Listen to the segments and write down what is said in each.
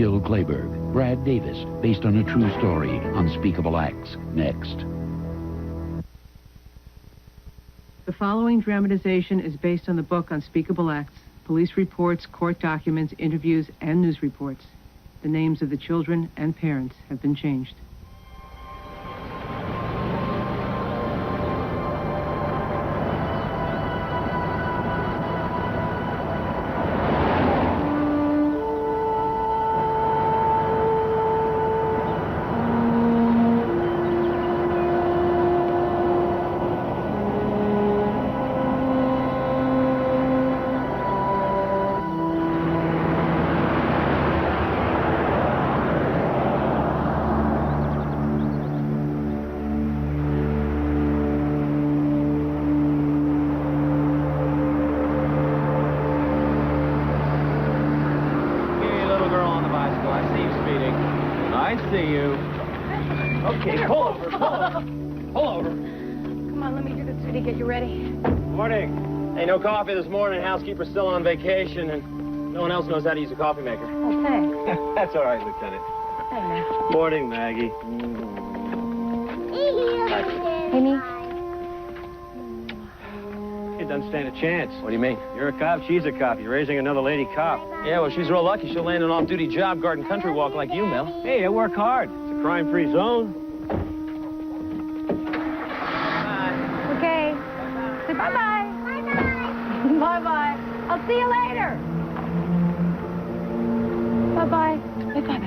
Jill Clayburgh, Brad Davis, based on a true story. Unspeakable Acts, next. The following dramatization is based on the book Unspeakable Acts, police reports, court documents, interviews, and news reports. The names of the children and parents have been changed. Coffee this morning. Housekeeper's still on vacation, and no one else knows how to use a coffee maker. Oh, thanks. That's all right, Lieutenant. Hey. Morning, Maggie. Amy? It doesn't stand a chance. What do you mean? You're a cop, she's a cop. You're raising another lady cop. Yeah, well, she's real lucky. She'll land an off-duty job guarding country walk like you, Mel. Hey, I work hard. It's a crime-free zone. Okay. Say bye-bye. Bye-bye. I'll see you later. Bye-bye. Bye-bye.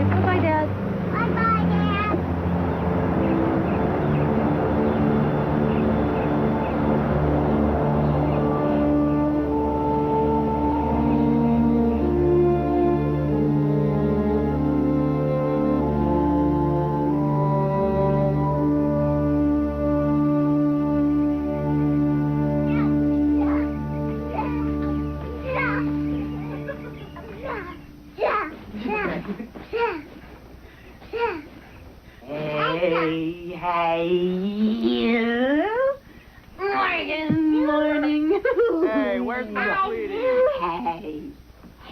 Bye-bye, Dad. Bye-bye, Dad.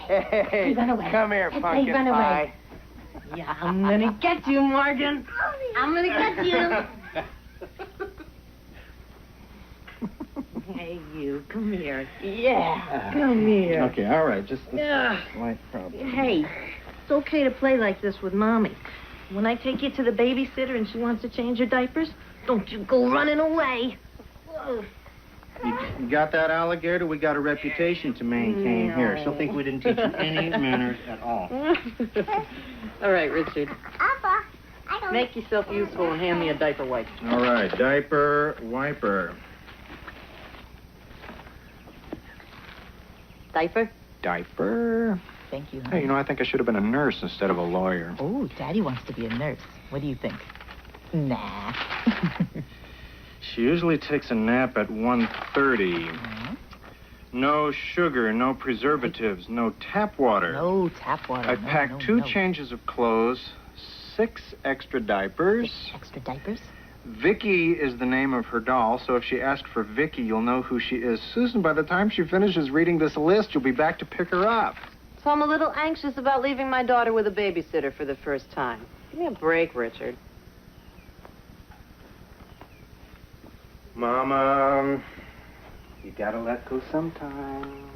Hey, come here, pumpkin Hey, run away. pie. Yeah, I'm gonna get you, Morgan. I'm gonna get you. Hey, you, come here. Yeah, come here. Okay, all right, just this Yeah. slight problem. Hey, it's okay to play like this with Mommy. When I take you to the babysitter and she wants to change your diapers, don't you go running away. Whoa. You got that, alligator? We got a reputation to maintain here. She'll think we didn't teach you any manners at all. All right, Richard. Papa, I don't... Make yourself useful and hand me a diaper wipe. All right, diaper wiper. Diaper? Diaper. Thank you, Hey, honey. you know, I think I should have been a nurse instead of a lawyer. Oh, Daddy wants to be a nurse. What do you think? Nah. She usually takes a nap at 1:30. Mhm. No sugar, no preservatives, no tap water. No tap water. I No, packed no, 2 no. changes of clothes, 6 extra diapers. 6 extra diapers? Vicky is the name of her doll, so if she asks for Vicky, you'll know who she is. Susan, by the time she finishes reading this list, you'll be back to pick her up. So I'm a little anxious about leaving my daughter with a babysitter for the first time. Give me a break, Richard. Mama, you gotta let go sometime,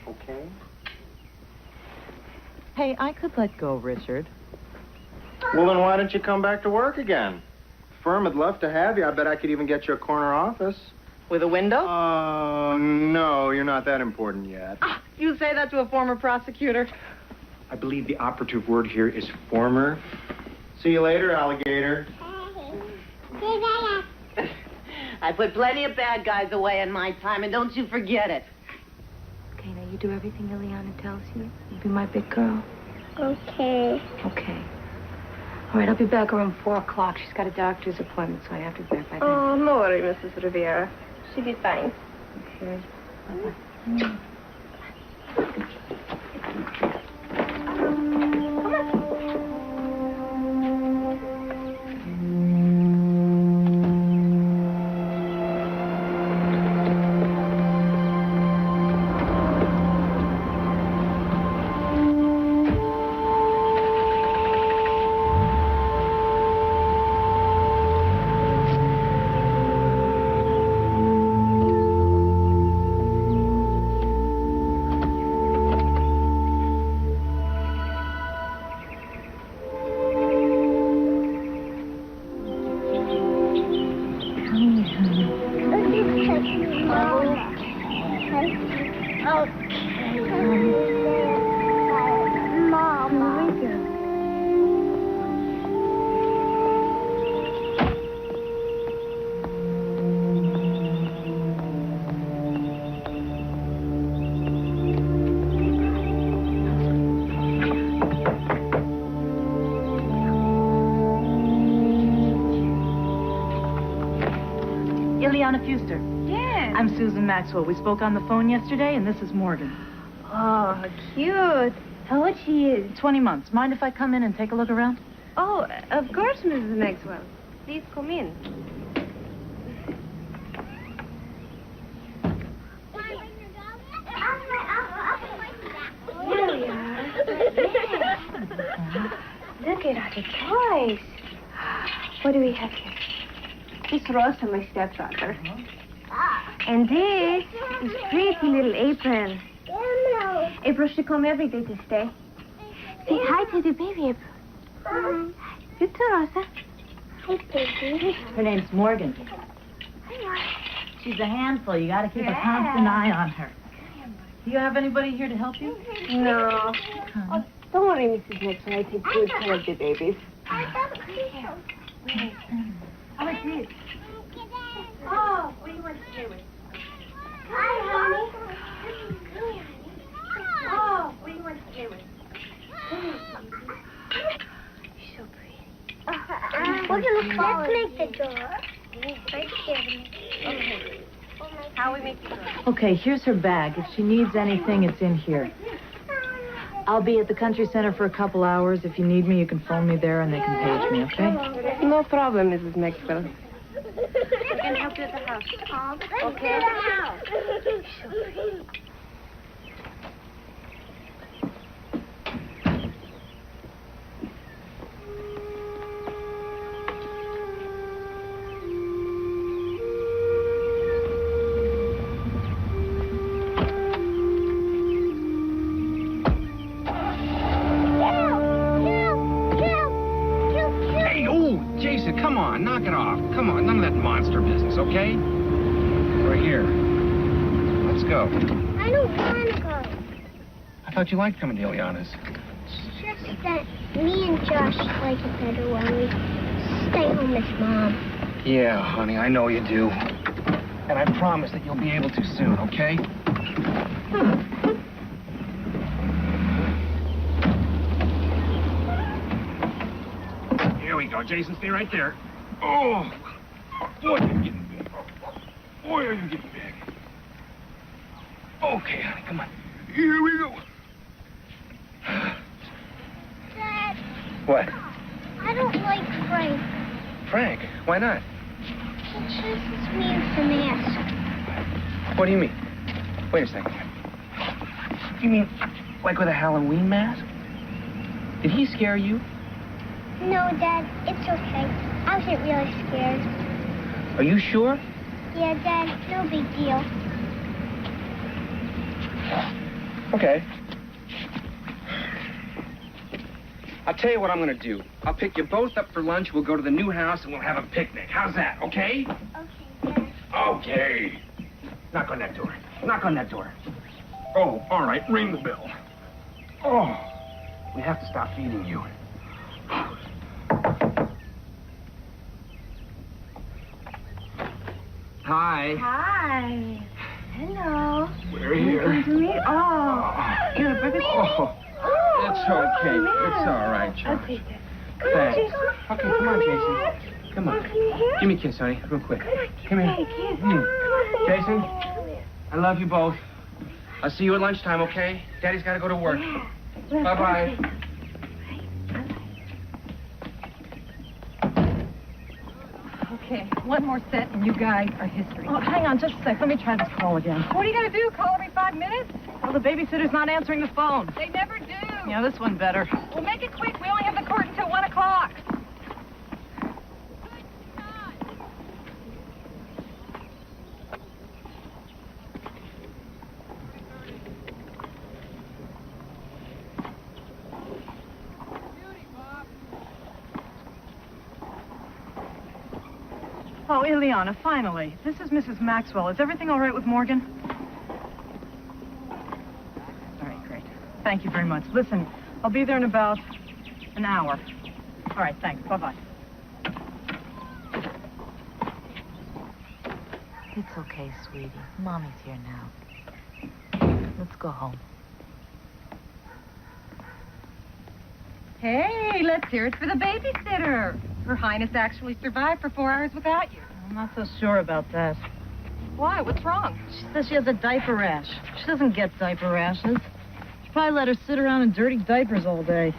okay? Hey, I could let go, Richard. Well, then why don't you come back to work again? The firm would love to have you. I bet I could even get you a corner office. With a window? No, you're not that important yet. Ah, you say that to a former prosecutor? I believe the operative word here is former. See you later, alligator. I put plenty of bad guys away in my time, and don't you forget it. Okay, now you do everything Ileana tells you. You be my big girl. Okay. Okay. All right, I'll be back around 4 o'clock. She's got a doctor's appointment, so I have to be back by then. Oh, no worry, Mrs. Rivera. She'll be fine. Okay. Bye-bye. Mama. Ileana Fuster. Yes. I'm Susan Maxwell. We spoke on the phone yesterday, and this is Morgan. Oh, cute. How old she is? 20 months. Mind if I come in and take a look around? Oh, of course, Mrs. Maxwell. Please come in. Here we are. Look at all the toys. What do we have here? This is Rosa, my stepdaughter. And this is pretty little April. April should come every day to stay. Say hi to the baby, April. Hi. You too, Rosa. Hi, baby. Her name's Morgan. She's a handful. You got to keep a constant eye on her. Do you have anybody here to help you? No. Oh, don't worry, Mrs. Nixon. I take good care of the babies. I How about this? Oh, what do you want to play with? Hi, honey. Oh, what do you want to play with? You're so pretty. Let's make the door. Right here. How we make the door? Okay, here's her bag. If she needs anything, it's in here. I'll be at the country center for a couple hours. If you need me, you can phone me there and they can page me, okay? No problem, Mrs. Maxwell. We can help you at the house. Okay. Come on, knock it off. Come on, none of that monster business, okay? We're here. Let's go. I don't want to go. I thought you liked coming to Ileana's. It's just that me and Josh like it better when we stay home with Mom. Yeah, honey, I know you do. And I promise that you'll be able to soon, okay? Here we go, Jason. Stay right there. Oh, boy, you're getting big. Boy, are you getting big. Okay, honey, come on. Here we go. Dad, What? I don't like Frank. Frank? Why not? He chases me with the mask. What do you mean? Wait a second. You mean like with a Halloween mask? Did he scare you? No, Dad, it's okay. I wasn't really scared. Are you sure? Yeah, Dad, no big deal. Okay. I'll tell you what I'm going to do. I'll pick you both up for lunch. We'll go to the new house and we'll have a picnic. How's that, okay? Okay, Dad. Okay. Knock on that door. Knock on that door. Oh, all right. Ring the bell. Oh, we have to stop feeding you. Hi. Hi. Hello. We're here. Come to me. Oh. You want a breakfast? Oh, it's okay. It's all right, Charles. I'll take that. Thanks. Okay, come on, Jason. Come on. Give me a kiss, honey, real quick. Come here. Jason, I love you both. I'll see you at lunchtime, okay? Daddy's got to go to work. Bye-bye. Okay, one more set and you guys are history. Oh, hang on just a sec. Let me try this call again. What are you going to do, call every 5 minutes? Well, the babysitter's not answering the phone. They never do. Yeah, this one better. Well, make it quick. We only have the court until 1 o'clock. Oh, Ileana, finally. This is Mrs. Maxwell. Is everything all right with Morgan? Thank you very much. Listen, I'll be there in about an hour. All right, thanks. Bye-bye. It's okay, sweetie. Mommy's here now. Let's go home. Hey, let's hear it for the babysitter. Her Highness actually survived for 4 hours without you. I'm not so sure about that. Why? What's wrong? She says she has a diaper rash. She doesn't get diaper rashes. She probably let her sit around in dirty diapers all day.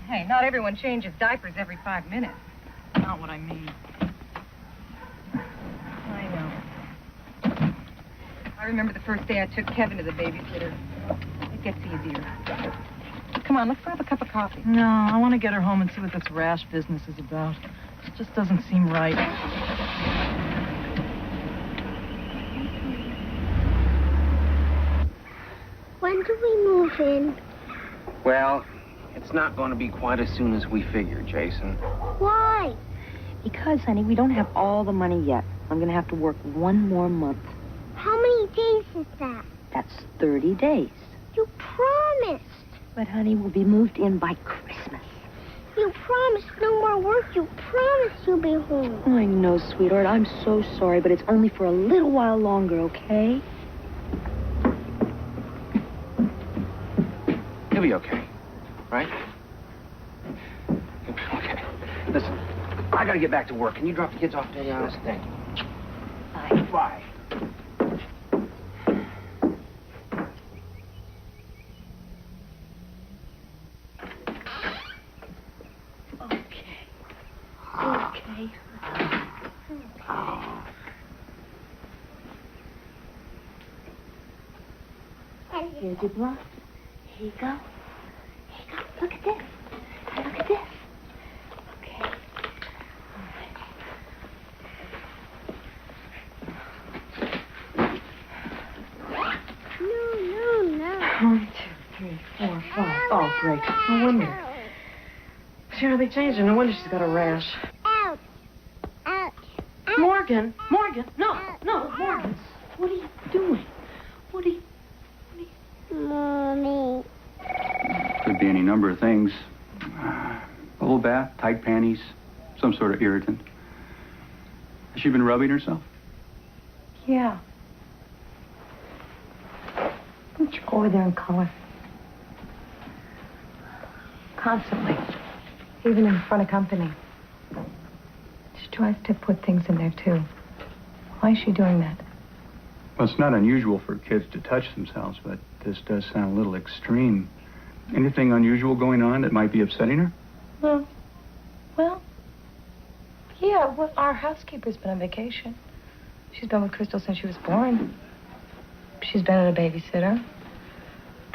Hey, not everyone changes diapers every 5 minutes. Not what I mean. I know. I remember the first day I took Kevin to the babysitter. It gets easier. Come on, let's grab a cup of coffee. No, I want to get her home and see what this rash business is about. It just doesn't seem right. When do we move in? Well, it's not going to be quite as soon as we figured, Jason. Why? Because, honey, we don't have all the money yet. I'm going to have to work 1 more month. How many days is that? That's 30 days. You promised. But, honey, we'll be moved in by Christmas. You promised no more work. You promised you'll be home. I know, sweetheart. I'm so sorry, but it's only for a little while longer, okay? You'll be okay, right? You'll be okay. Listen, I gotta get back to work. Can you drop the kids off to Eliana's thing? Bye. Bye. Okay. Here's your blunt. Here you go. Here you go. Look at this. Look at this. Okay. No. 1, 2, 3, 4, 5. Oh, great. No wonder. Shari changed her. No wonder she's got a rash. Ouch. Morgan! No, Morgan. What are you doing? What are you... Mommy. Could be any number of things. Bubble bath, tight panties, some sort of irritant. Has she been rubbing herself? Yeah. Why don't you go over there and color? Constantly. Even in front of company. She tries to put things in there, too. Why is she doing that? Well, it's not unusual for kids to touch themselves, but this does sound a little extreme. Anything unusual going on that might be upsetting her? Well, our housekeeper's been on vacation. She's been with Crystal since she was born. She's been a babysitter.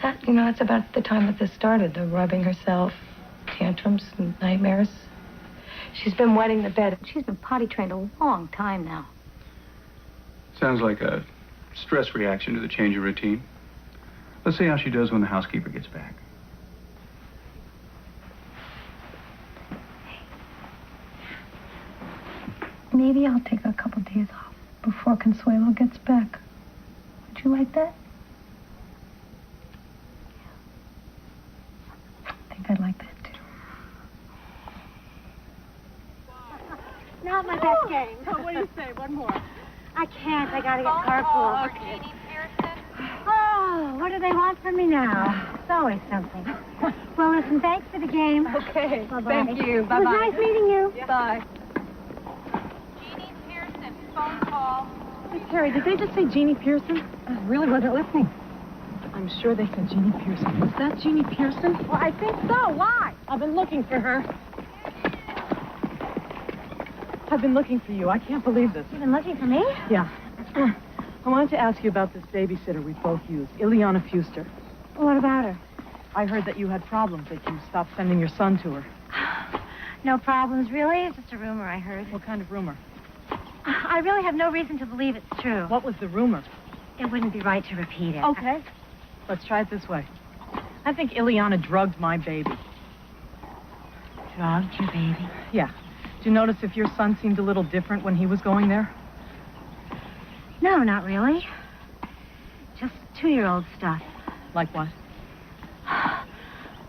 That's about the time that this started, the rubbing herself, tantrums and nightmares. She's been wetting the bed. She's been potty trained a long time now. Sounds like a stress reaction to the change of routine. Let's see how she does when the housekeeper gets back. Maybe I'll take a couple days off before Consuelo gets back. Would you like that? I think I'd like that, too. Not my best game. What do you say? One more. I can't. I gotta get carpool. Jeannie Pearson. Oh, what do they want from me now? It's always something. Well, listen, thanks for the game. Okay. Bye-bye. Thank you. Bye-bye. It was nice meeting you. Bye. Jeannie Pearson, phone call. Hey, Terry, did they just say Jeannie Pearson? I really wasn't listening. I'm sure they said Jeannie Pearson. Was that Jeannie Pearson? Well, I think so. Why? I've been looking for her. I've been looking for you. I can't believe this. You've been looking for me? Yeah. I wanted to ask you about this babysitter we both use, Ileana Fuster. What about her? I heard that you had problems, that you stopped sending your son to her. No problems, really. It's just a rumor I heard. What kind of rumor? I really have no reason to believe it's true. What was the rumor? It wouldn't be right to repeat it. Okay. Let's try it this way. I think Ileana drugged my baby. Drugged your baby? Yeah. Did you notice if your son seemed a little different when he was going there? No, not really. Just 2-year-old stuff. Like what?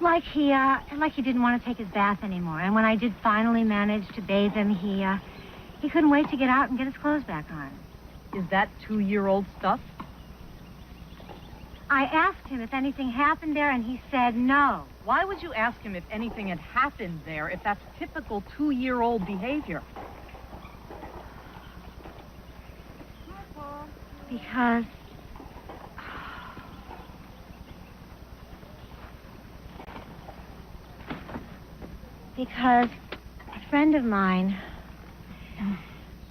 Like he didn't want to take his bath anymore. And when I did finally manage to bathe him, he couldn't wait to get out and get his clothes back on. Is that 2-year-old stuff? I asked him if anything happened there, and he said no. Why would you ask him if anything had happened there if that's typical 2-year-old behavior? Because a friend of mine,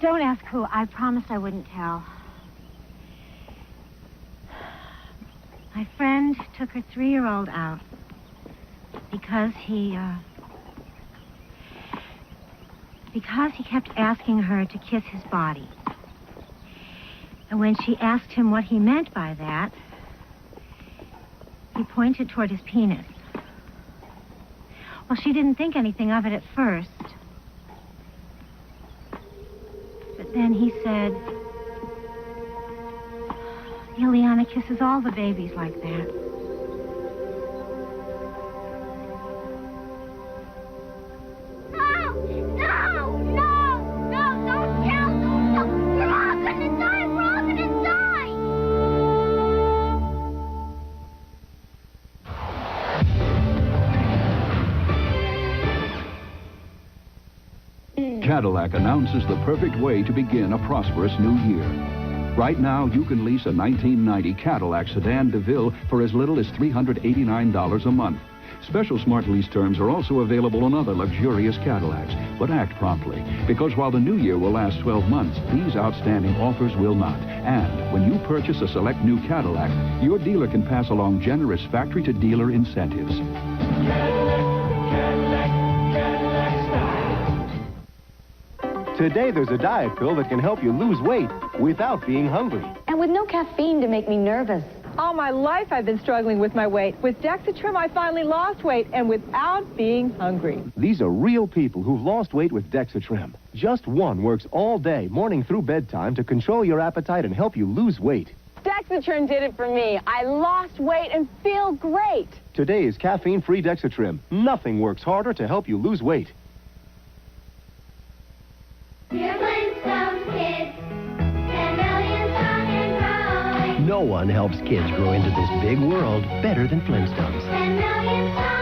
don't ask who, I promised I wouldn't tell. My friend took her 3-year-old out because he kept asking her to kiss his body. And when she asked him what he meant by that, he pointed toward his penis. Well, she didn't think anything of it at first. But then he said, Ileana kisses all the babies like that. Cadillac announces the perfect way to begin a prosperous new year. Right now, you can lease a 1990 Cadillac Sedan DeVille for as little as $389 a month. Special smart lease terms are also available on other luxurious Cadillacs, but act promptly, because while the new year will last 12 months, these outstanding offers will not. And when you purchase a select new Cadillac, your dealer can pass along generous factory-to-dealer incentives. Today, there's a diet pill that can help you lose weight without being hungry. And with no caffeine to make me nervous. All my life, I've been struggling with my weight. With Dexatrim, I finally lost weight, and without being hungry. These are real people who've lost weight with Dexatrim. Just one works all day, morning through bedtime, to control your appetite and help you lose weight. Dexatrim did it for me. I lost weight and feel great. Today is caffeine-free Dexatrim. Nothing works harder to help you lose weight. No one helps kids grow into this big world better than Flintstones.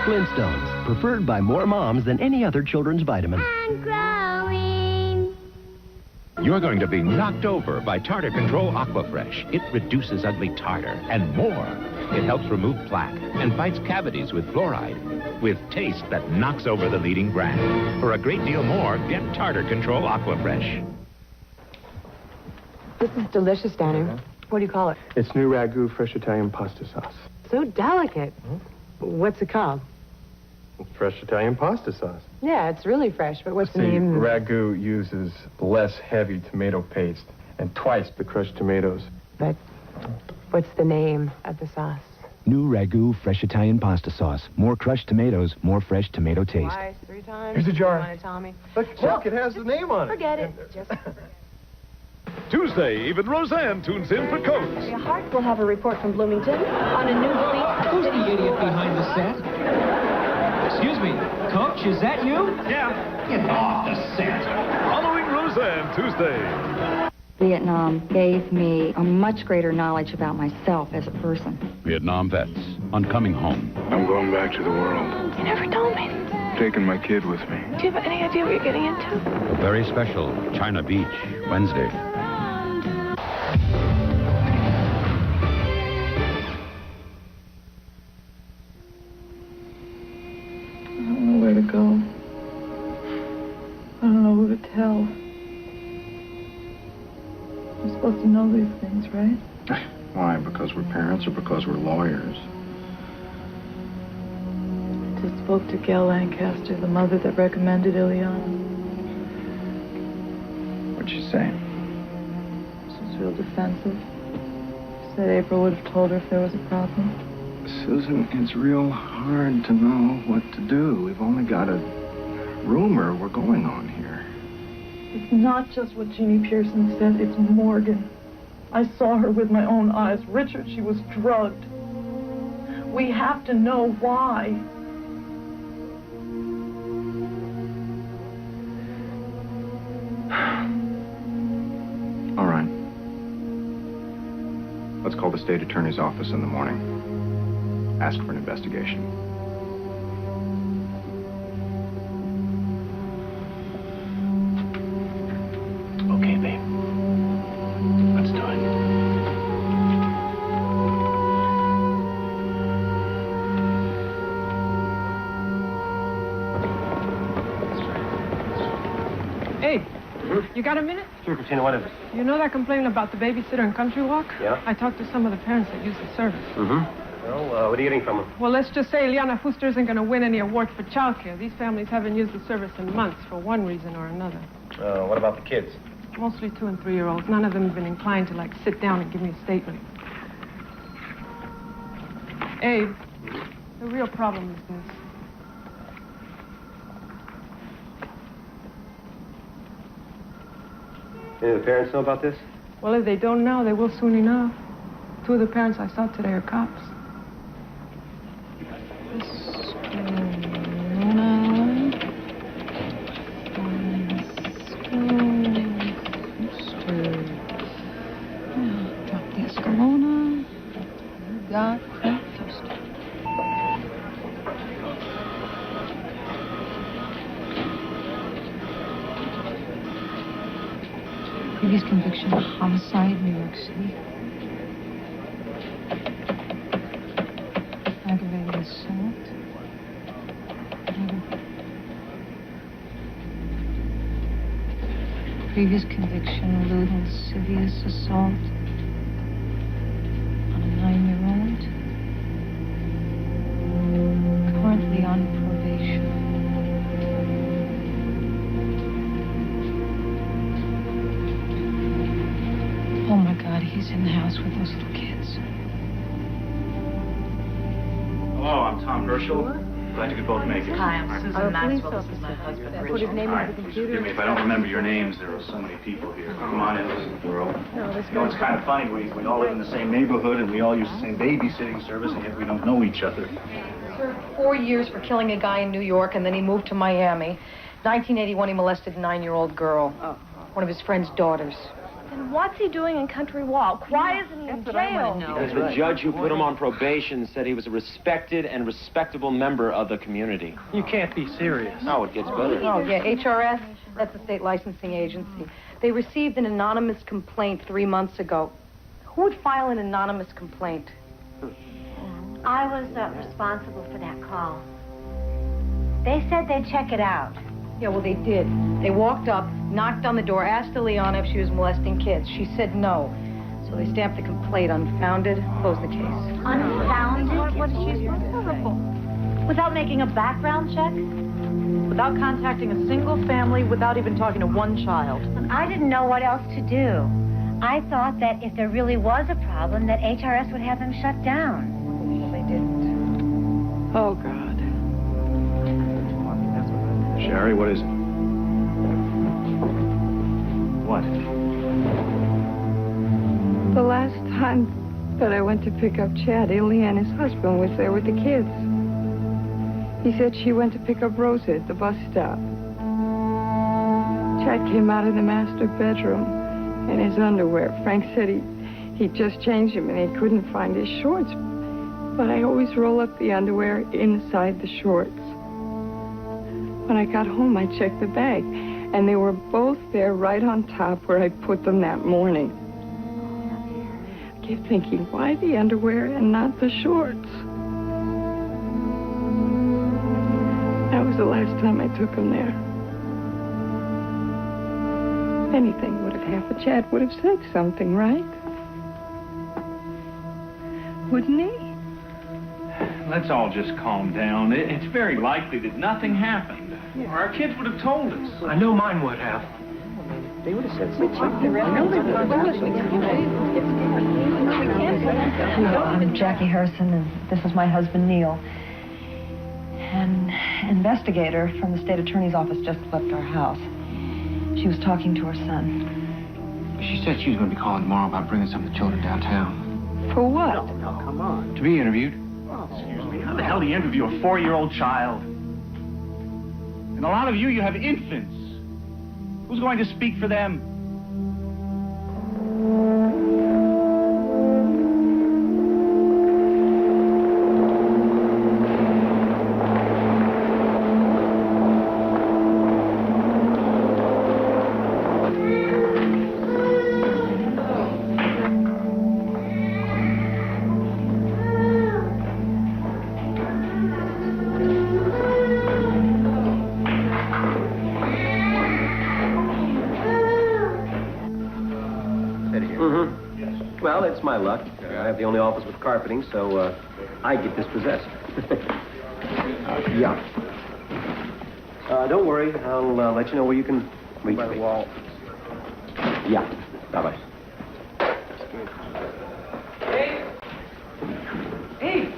Flintstones, preferred by more moms than any other children's vitamin. I'm growing. You're going to be knocked over by Tartar Control Aquafresh. It reduces ugly tartar and more. It helps remove plaque and fights cavities with fluoride, with taste that knocks over the leading brand. For a great deal more, get Tartar Control Aquafresh. This is delicious, Danny. What do you call it? It's new ragu fresh Italian pasta sauce. So delicate. What's it called? Fresh Italian pasta sauce. Yeah, it's really fresh, but what's the See, name? ragu uses less heavy tomato paste and twice the crushed tomatoes. But what's the name of the sauce? New ragu fresh Italian pasta sauce. More crushed tomatoes, more fresh tomato taste. Twice, 3 times. Here's a jar. You want to tell me? Look, it has the name on it. Forget it. Just... Tuesday, even Roseanne tunes in for Coach. Your heart will have a report from Bloomington on a new fleet. Who's the idiot behind the set? Excuse me, Coach, is that you? Yeah. Get off the set. Following Roseanne Tuesday. Vietnam gave me a much greater knowledge about myself as a person. Vietnam vets on coming home. I'm going back to the world. You never told me. Taking my kid with me. Do you have any idea what you're getting into? A very special China Beach, Wednesday. I don't know where to go. I don't know who to tell. We're supposed to know these things, right? Why? Because we're parents or because we're lawyers? I just spoke to Gail Lancaster, the mother that recommended Ileana. What'd she say? She was real defensive. She said April would have told her if there was a problem. Susan, it's real hard to know what to do. We've only got a rumor we're going on here. It's not just what Jeannie Pearson said, it's Morgan. I saw her with my own eyes. Richard, she was drugged. We have to know why. the state attorney's office in the morning. Ask for an investigation. Okay, babe. Let's do it. Hey, you got a minute? Sure, Katrina, what is it? You know that complaint about the babysitter and country walk? Yeah? I talked to some of the parents that use the service. Mm-hmm. Well, what are you getting from them? Well, let's just say Liana Fuster isn't going to win any award for childcare. These families haven't used the service in months for one reason or another. What about the kids? Mostly 2- and 3-year-olds. None of them have been inclined to, sit down and give me a statement. Abe, the real problem is this. Any of the parents know about this? Well, if they don't know, they will soon enough. 2 of the parents I saw today are cops. Drop the Escalona. You got Frank Fuster. Previous conviction, homicide, New York City. Aggravated assault. Previous conviction, lewd and lascivious assault on a 9-year-old. Currently on probation. Oh my God, he's in the house with those little kids. Hello, I'm Tom Herschell. Glad you could both make it. Hi, I'm Susan Maxwell. This is my husband, That's what his name Hi. is on the Forgive computer. me if I don't remember your names. There are so many people here. Come on in, listen, girl. No, this You know, it's kind of funny. We all live in the same neighborhood, and we all use the same babysitting service, and yet we don't know each other. Served 4 years for killing a guy in New York, and then he moved to Miami. 1981, he molested a 9-year-old girl. One of his friend's daughters. And what's he doing in Country Walk? Why isn't he in jail? Because the judge who put him on probation said he was a respected and respectable member of the community. You can't be serious. No, it gets better. Oh, yeah, HRS, that's the state licensing agency. They received an anonymous complaint 3 months ago. Who would file an anonymous complaint? I was responsible for that call. They said they'd check it out. Yeah, well, they did. They walked up, knocked on the door, asked Ileana if she was molesting kids. She said no. So they stamped the complaint unfounded, closed the case. Unfounded? What is she responsible? Without making a background check? Without contacting a single family, without even talking to one child. I didn't know what else to do. I thought that if there really was a problem, that HRS would have them shut down. Well, they didn't. Oh, God. Shari, what is it? What? The last time that I went to pick up Chad, Ileana's husband was there with the kids. He said she went to pick up Rosa at the bus stop. Chad came out of the master bedroom in his underwear. Frank said he'd just changed him and he couldn't find his shorts. But I always roll up the underwear inside the shorts. When I got home, I checked the bag, and they were both there right on top where I put them that morning. I kept thinking, why the underwear and not the shorts? That was the last time I took them there. If anything would have happened, Chad would have said something, right? Wouldn't he? Let's all just calm down. It's very likely that nothing happened. Yeah. Our kids would have told us. I know mine would have. They would have said something. I'm Jackie Harrison, and this is my husband, Neil. An investigator from the state attorney's office just left our house. She was talking to her son. She said she was going to be calling tomorrow about bringing some of the children downtown. For what? No, come on. To be interviewed. Excuse me, how the hell do you interview a 4-year-old child? And a lot of you have infants. Who's going to speak for them? Well, it's my luck. I have the only office with carpeting, so I get dispossessed. Yeah. Don't worry. I'll let you know where you can reach By the me. wall. Yeah. Bye-bye. Hey,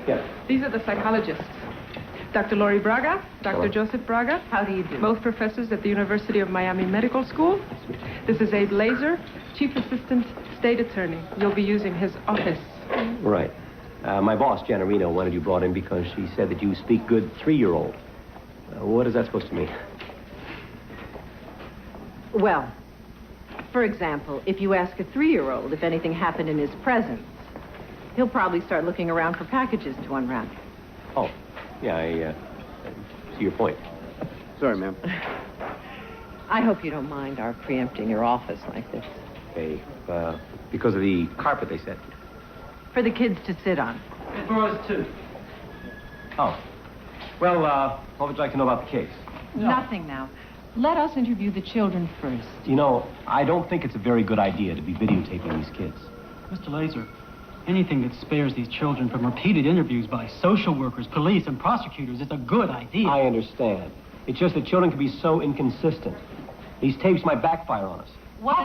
Yeah. these are the psychologists. Dr. Laurie Braga, Dr. Hello. Joseph Braga. How do you do? Both professors at the University of Miami Medical School. This is Abe Laser, Chief Assistant State Attorney. You'll be using his office. Right. My boss, Jan wanted you brought in because she said that you speak good 3-year-old. What is that supposed to mean? Well, for example, if you ask a 3-year-old if anything happened in his presence, he'll probably start looking around for packages to unwrap. Oh, yeah, I see your point. Sorry, ma'am. I hope you don't mind our preempting your office like this. Okay, because of the carpet, they said. For the kids to sit on. And for us, too. Oh. Well, what would you like to know about the case? Nothing now. Let us interview the children first. You know, I don't think it's a very good idea to be videotaping these kids. Mr. Laser, anything that spares these children from repeated interviews by social workers, police, and prosecutors is a good idea. I understand. It's just that children can be so inconsistent. These tapes might backfire on us. What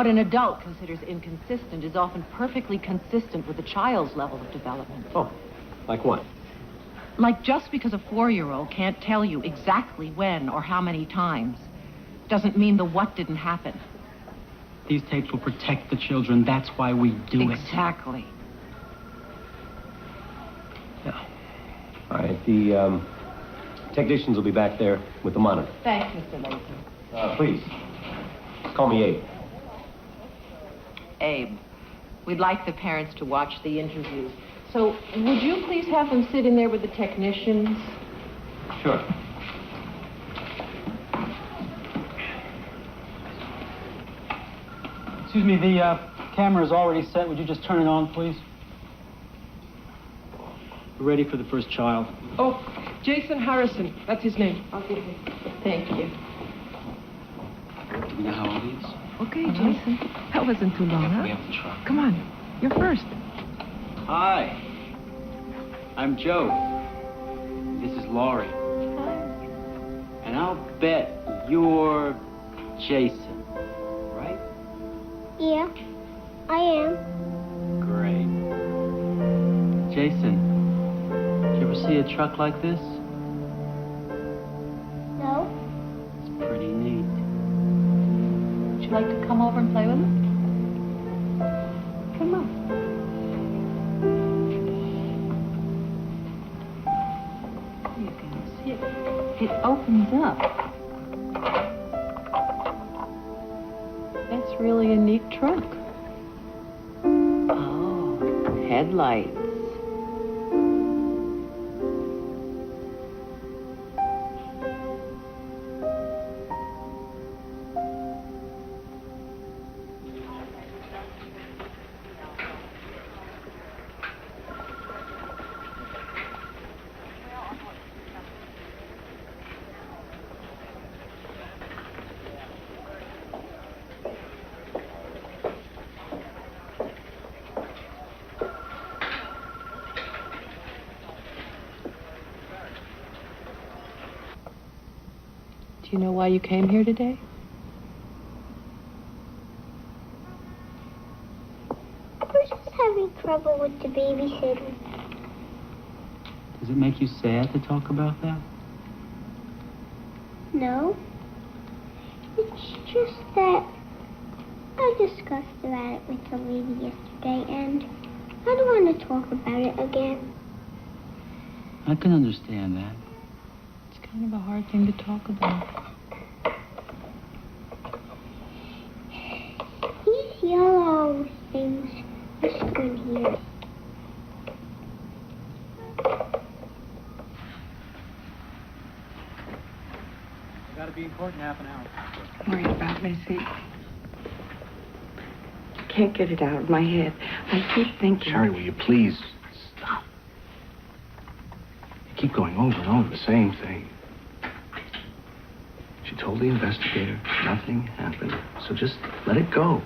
an adult considers inconsistent is often perfectly consistent with a child's level of development. Oh, like what? Like just because a 4-year-old can't tell you exactly when or how many times doesn't mean the what didn't happen. These tapes will protect the children. That's why we do it. Exactly. Yeah. All right, the technicians will be back there with the monitor. Thanks, Mr. Laser. Please, call me Abe. Abe, we'd like the parents to watch the interview. So, would you please have them sit in there with the technicians? Sure. Excuse me, the camera is already set. Would you just turn it on, please? We're ready for the first child. Oh, Jason Harrison. That's his name. I'll give him. Thank you. Do we know how old he is? Okay, Jason. That wasn't too long, huh? We have the truck. Come on. You're first. Hi. I'm Joe. This is Laurie. And I'll bet you're Jason, right? Yeah, I am. Great. Jason, did you ever see a truck like this? No. It's pretty neat. Would you like to come over and play with them? Come on. You can see it. It opens up. That's really a neat truck. Oh, headlights. Do you know why you came here today? I was just having trouble with the babysitter. Does it make you sad to talk about that? No. It's just that I discussed about it with the lady yesterday, and I don't want to talk about it again. I can understand that. It's kind of a hard thing to talk about. These yellow things whisper here. Gotta be in court in half an hour. Worried about Missy. Can't get it out of my head. I keep thinking. Shari, will you please stop? You keep going over and over the same thing. She told the investigator nothing happened. So just let it go.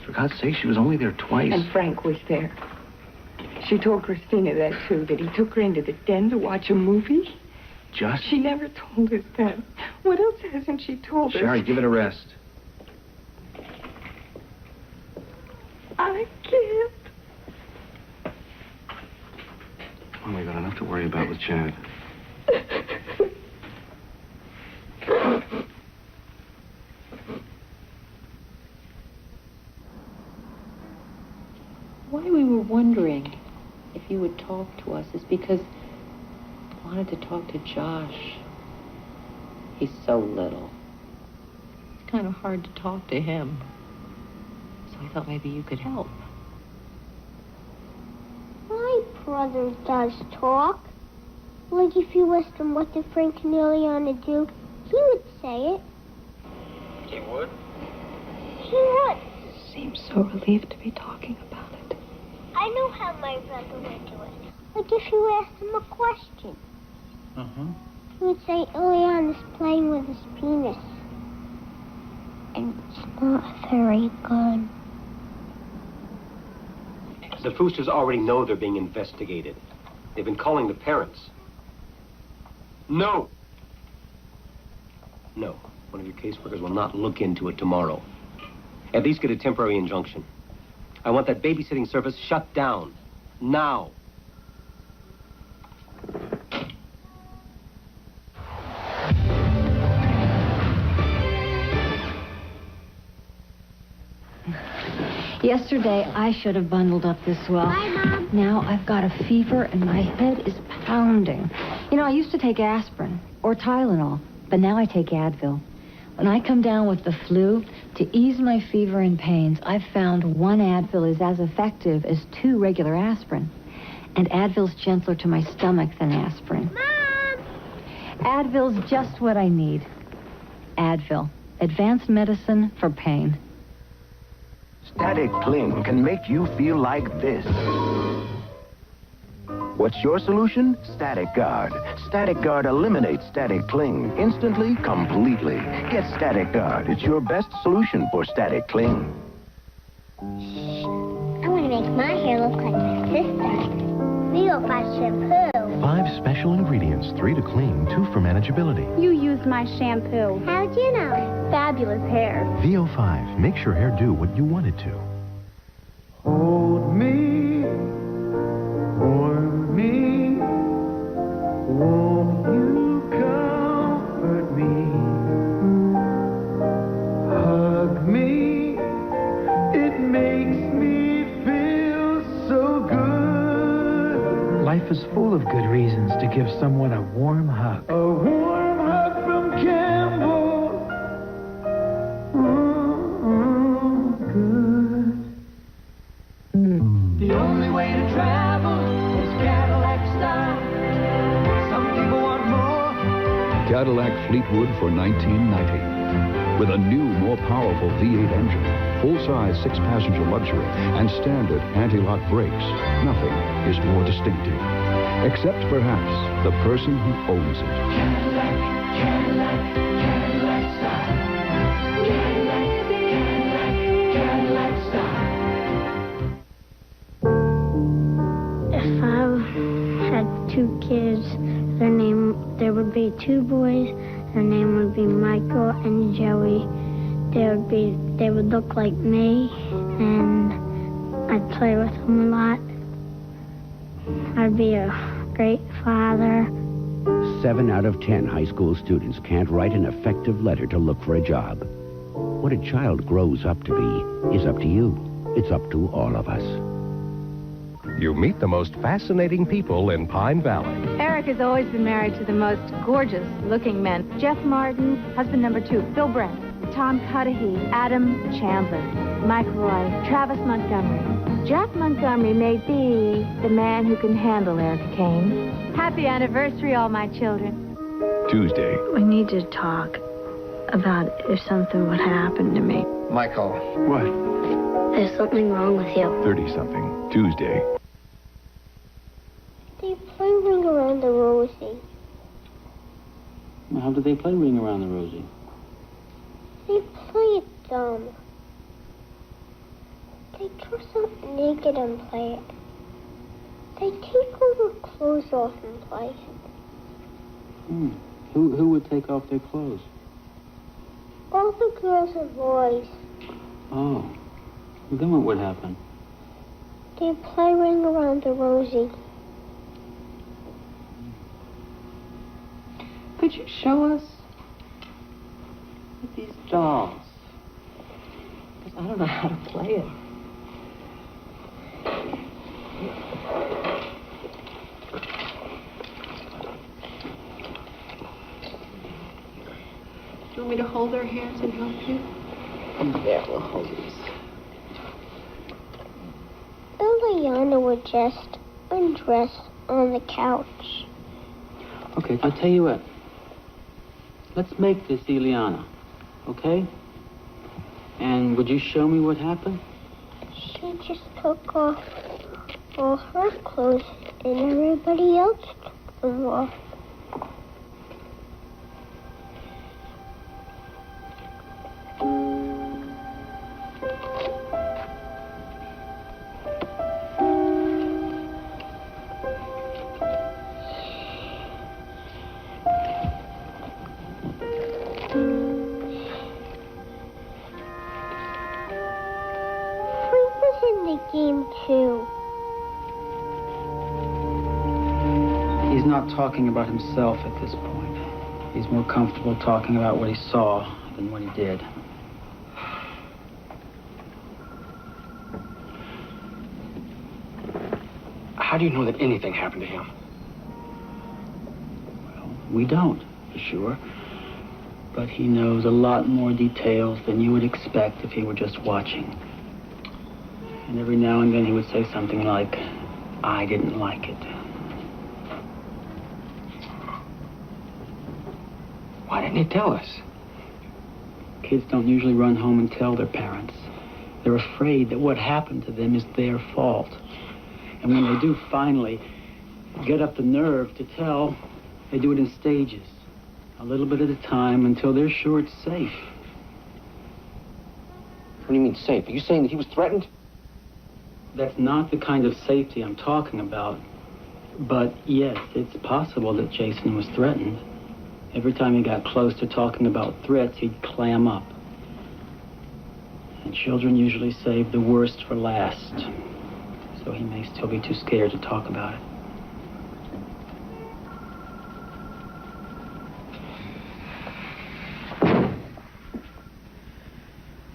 For God's sake, she was only there twice. And Frank was there. She told Christina that, too, that he took her into the den to watch a movie. Just... She never told us that. What else hasn't she told us? Shari, give it a rest. I can't. Well, we got enough to worry about with Chad. Why we were wondering if you would talk to us is because I wanted to talk to Josh. He's so little. It's kind of hard to talk to him. So I thought maybe you could help. My brother does talk. Like if you asked him what did Frank and Ileana do, he would say it. He would? He would. Seems so relieved to be talking about it. I know how my brother would do it. Like if you asked him a question. Uh-huh. He would say Ileana's playing with his penis. And it's not very good. The Fusters already know they're being investigated. They've been calling the parents. No. No. One of your caseworkers will not look into it tomorrow. At least get a temporary injunction. I want that babysitting service shut down. Now. Yesterday, I should have bundled up this well. Bye, Mom. Now I've got a fever and my head is pounding. You know, I used to take aspirin or Tylenol, but now I take Advil. When I come down with the flu, to ease my fever and pains, I've found one Advil is as effective as 2 regular aspirin. And Advil's gentler to my stomach than aspirin. Mom! Advil's just what I need. Advil, advanced medicine for pain. Static Cling can make you feel like this. What's your solution? Static Guard. Static Guard eliminates static cling instantly, completely. Get Static Guard. It's your best solution for static cling. I want to make my hair look like my sister. VO5 shampoo. 5 special ingredients, 3 to clean, 2 for manageability. You used my shampoo. How'd you know? Fabulous hair. VO5 makes your hair do what you want it to. Hold me, warm me, won't you comfort me? Hug me, it makes me feel so good. Life is full of good reasons to give someone a warm hug. A warm hug from Campbell. Good. The only way to travel is Cadillac style. Some people want more. Cadillac Fleetwood for 1990. With a new, more powerful V8 engine, full-size 6-passenger luxury, and standard anti-lock brakes, nothing is more distinctive. Except, perhaps, the person who owns it. Cadillac, Cadillac, Cadillac style. Cadillac, Cadillac, Cadillac style. If I had 2 kids, there would be 2 boys. Their name would be Michael and Joey. They would look like me, and I'd play with them a lot. I'd be a great father. 7 out of 10 high school students can't write an effective letter to look for a job. What a child grows up to be is up to you. It's up to all of us. You meet the most fascinating people in Pine Valley. Eric has always been married to the most gorgeous-looking men. Jeff Martin, husband number 2, Bill Brent, Tom Cudahy, Adam Chandler, Mike Roy, Travis Montgomery. Jack Montgomery may be the man who can handle Eric Kane. Happy anniversary, all my children. Tuesday. We need to talk about if something would happen to me. Michael. What? There's something wrong with you. 30-something. Tuesday. They play Ring Around the Rosie. Well, how do they play Ring Around the Rosie? They play it dumb. They dress up naked and play it. They take all their clothes off and play it. Who would take off their clothes? All the girls and boys. Oh. Well, then what would happen? They play Ring Around the Rosie. Could you show us these dolls? Because I don't know how to play it. Do you want me to hold their hands and help you? There, we'll hold these. Ileana would just undress on the couch. Okay, I'll tell you what. Let's make this Ileana, okay? And would you show me what happened? She just took off all her clothes and everybody else took them off. He's not talking about himself at this point. He's more comfortable talking about what he saw than what he did. How do you know that anything happened to him? Well, we don't, for sure. But he knows a lot more details than you would expect if he were just watching. And every now and then he would say something like, I didn't like it. Why didn't he tell us? Kids don't usually run home and tell their parents. They're afraid that what happened to them is their fault. And when they do finally get up the nerve to tell, they do it in stages, a little bit at a time until they're sure it's safe. What do you mean safe? Are you saying that he was threatened? That's not the kind of safety I'm talking about. But yes, it's possible that Jason was threatened. Every time he got close to talking about threats, he'd clam up. And children usually save the worst for last. So he may still be too scared to talk about it.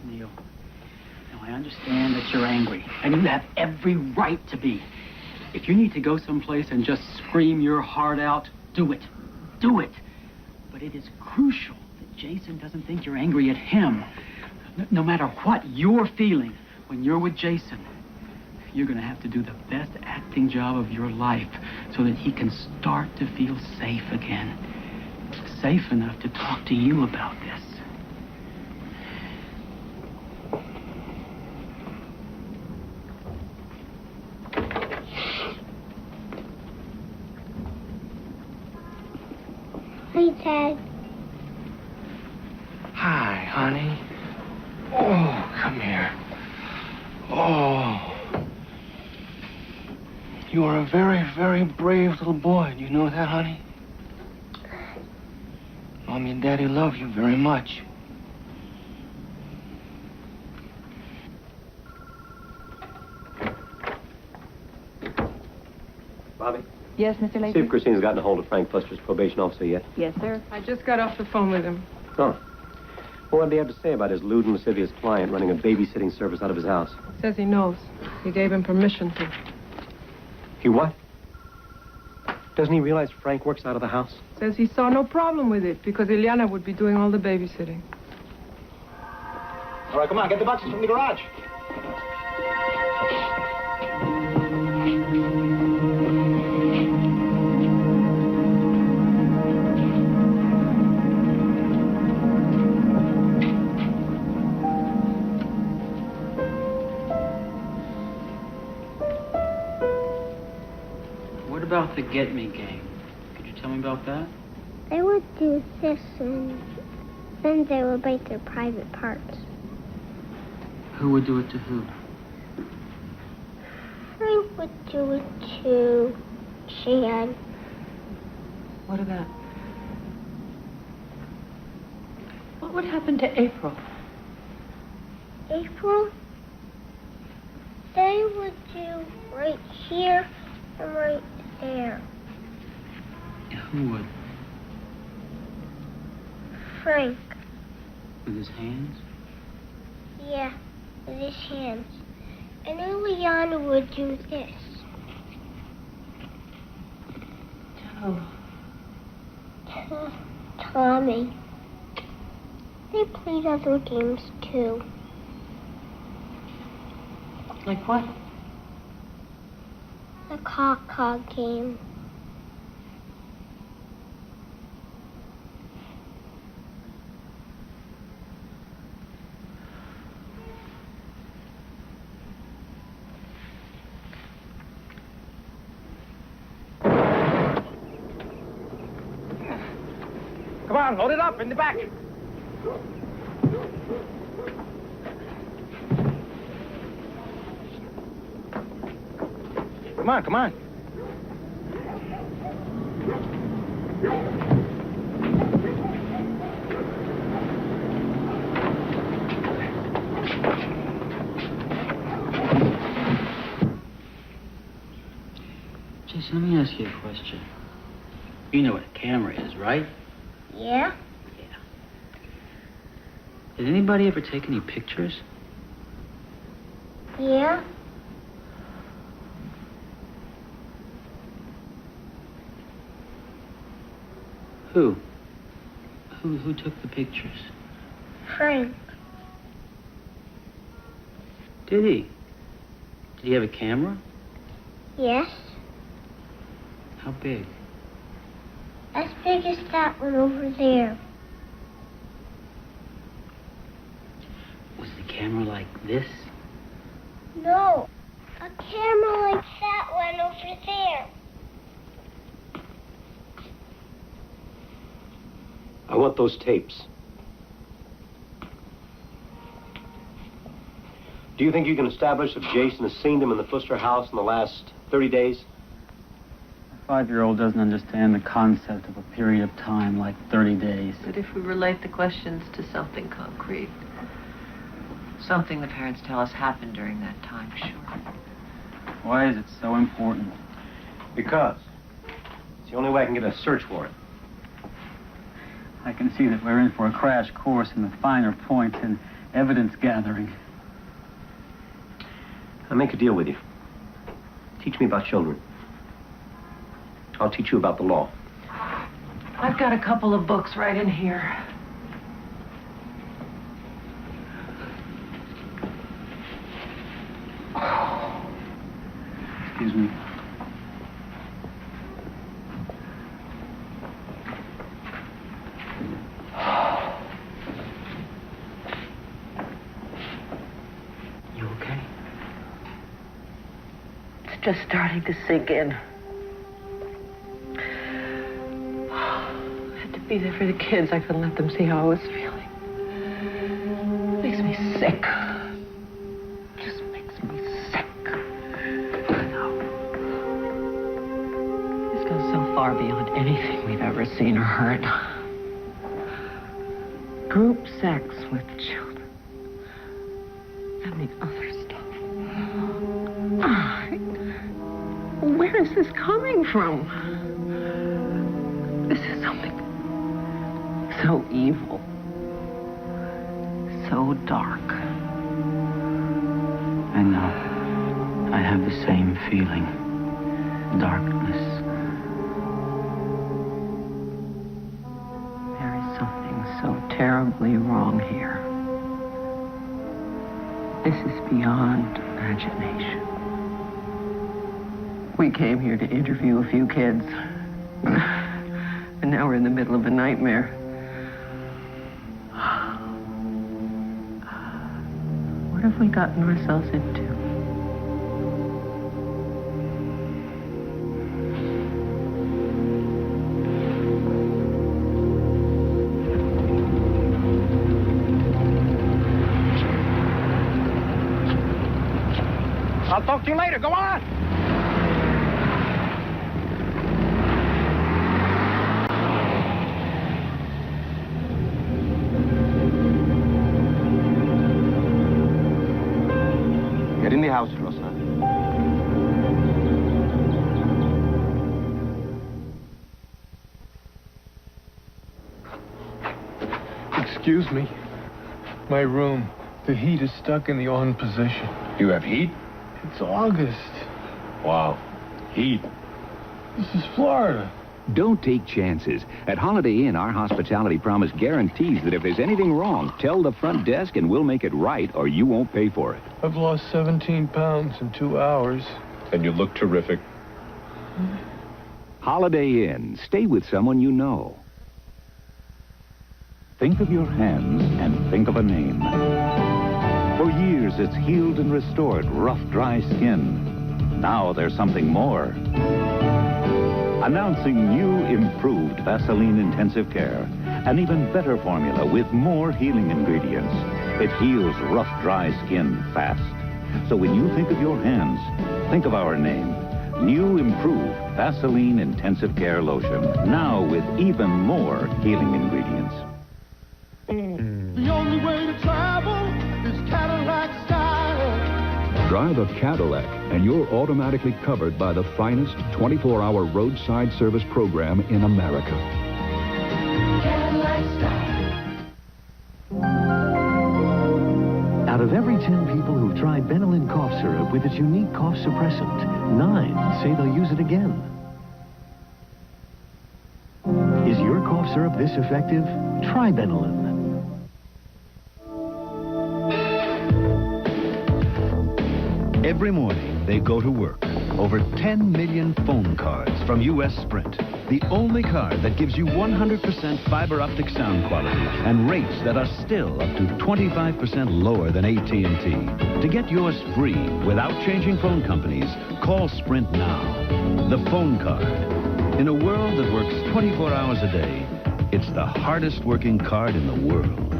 Neil, now I understand that you're angry, and you have every right to be. If you need to go someplace and just scream your heart out, do it. Do it. But it is crucial that Jason doesn't think you're angry at him. No matter what you're feeling when you're with Jason, you're going to have to do the best acting job of your life so that he can start to feel safe again. Safe enough to talk to you about this. Hi, Dad. Hi, honey. Oh, come here. Oh. You are a very, very brave little boy. Do you know that, honey? Mommy and Daddy love you very much. Bobby? Yes, Mr. Latham? See if Christina's gotten a hold of Frank Fuster's probation officer yet. Yes, sir. I just got off the phone with him. Oh. What would he have to say about his lewd and lascivious client running a babysitting service out of his house? Says he knows. He gave him permission to. He what? Doesn't he realize Frank works out of the house? Says he saw no problem with it because Ileana would be doing all the babysitting. All right, come on, get the boxes from the garage. What about the Get Me game? Could you tell me about that? They would do this, and then they would bite their private parts. Who would do it to who? Frank would do it to Jan. What about... What would happen to April? April? They would do right here and right there. Who would? Frank. With his hands? Yeah, with his hands. And Liliana would do this. Oh. Tommy. They played other games too. Like what? The caw-caw game. Come on, load it up in the back. Come on, come on. Jason, let me ask you a question. You know what a camera is, right? Yeah? Did anybody ever take any pictures? Yeah? Who? Who took the pictures? Frank. Did he? Did he have a camera? Yes? How big? As big as that one over there. Was the camera like this? No. A camera like that one over there. I want those tapes. Do you think you can establish if Jason has seen them in the Fuster house in the last 30 days? A 5-year-old doesn't understand the concept of a period of time like 30 days. But if we relate the questions to something concrete, something the parents tell us happened during that time, sure. Why is it so important? Because it's the only way I can get a search warrant. I can see that we're in for a crash course in the finer points in evidence gathering. I'll make a deal with you. Teach me about children. I'll teach you about the law. I've got a couple of books right in here. Excuse me. You okay? It's just starting to sink in. I had to be there for the kids. I couldn't let them see how I was feeling. It makes me sick. Just makes me sick. I know. This goes so far beyond anything we've ever seen or heard. Group sex with children. And the other stuff. Where is this coming from? This is something so evil, so dark. I know. I have the same feeling. Darkness. There is something so terribly wrong here. This is beyond imagination. We came here to interview a few kids. And now we're in the middle of a nightmare. What have we gotten ourselves into? talk to you later. Go on. Get in the house, Rosa. Excuse me. My room. The heat is stuck in the on position. You have heat? It's August. Wow. Heat. This is Florida. Don't take chances. At Holiday Inn, our hospitality promise guarantees that if there's anything wrong, tell the front desk and we'll make it right or you won't pay for it. I've lost 17 pounds in 2 hours. And you look terrific. Holiday Inn. Stay with someone you know. Think of your hands and think of a name. For years, it's healed and restored rough, dry skin. Now there's something more. Announcing new, improved Vaseline Intensive Care. An even better formula with more healing ingredients. It heals rough, dry skin fast. So when you think of your hands, think of our name. New, improved Vaseline Intensive Care Lotion. Now with even more healing ingredients. The only way to travel is Cadillac style. Drive a Cadillac, and you're automatically covered by the finest 24-hour roadside service program in America. Cadillac style. Out of every 10 people who've tried Benylin cough syrup with its unique cough suppressant, 9 say they'll use it again. Is your cough syrup this effective? Try Benylin. Every morning, they go to work. Over 10 million phone cards from U.S. Sprint. The only card that gives you 100% fiber optic sound quality and rates that are still up to 25% lower than AT&T. To get yours free without changing phone companies, call Sprint now. The phone card. In a world that works 24 hours a day, it's the hardest working card in the world.